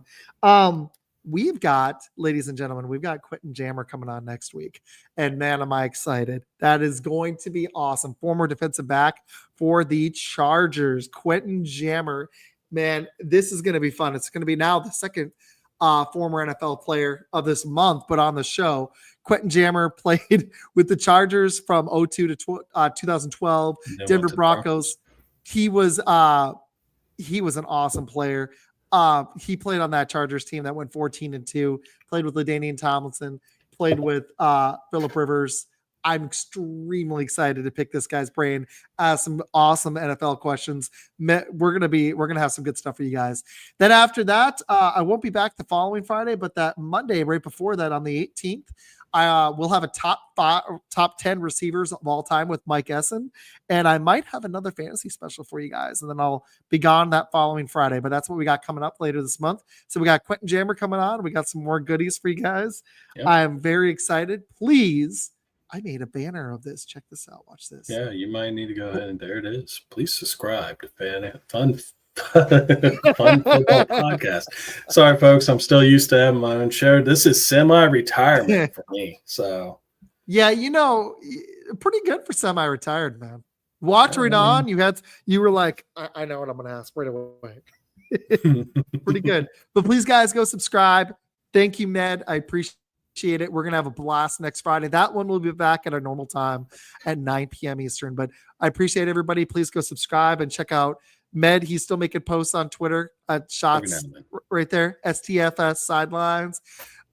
We've got, ladies and gentlemen, we've got Quentin Jammer coming on next week. And man, am I excited. That is going to be awesome. Former defensive back for the Chargers, Quentin Jammer. Man, this is going to be fun. It's going to be now the second former NFL player of this month, but on the show. Quentin Jammer played with the Chargers from 2002 to 2012. Denver Broncos. He was an awesome player. He played on that Chargers team that went 14-2. Played with LaDainian Tomlinson. Played with Phillip Rivers. I'm extremely excited to pick this guy's brain. Some awesome NFL questions. We're gonna have some good stuff for you guys. Then after that, I won't be back the following Friday, but that Monday right before that on the 18th, we'll have a top 10 receivers of all time with Mike Essen, and I might have another fantasy special for you guys, and then I'll be gone that following Friday. But that's what we got coming up later this month. So we got Quentin Jammer coming on. We got some more goodies for you guys. Yep. I am very excited. Please. I made a banner of this. Check this out. Watch this. Yeah, you might need to go ahead and there it is. Please subscribe to Fun Football Podcast. Sorry, folks. I'm still used to having my own show. This is semi-retirement for me. So yeah, pretty good for semi-retired, man. Watching on, you were like, I know what I'm gonna ask right away. Pretty good. But please, guys, go subscribe. Thank you, Ned. I appreciate it. We're gonna have a blast next Friday. That one will be back at our normal time at 9 p.m. Eastern. But I appreciate everybody. Please go subscribe and check out Med. He's still making posts on Twitter at shots right there. STFS sidelines.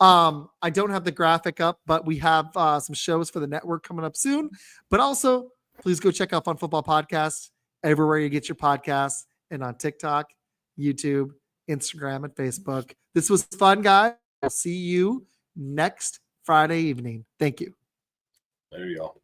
I don't have the graphic up, but we have some shows for the network coming up soon. But also, please go check out Fun Football Podcast everywhere you get your podcasts and on TikTok, YouTube, Instagram, and Facebook. This was fun, guys. I'll see you next Friday evening. Thank you. There you go.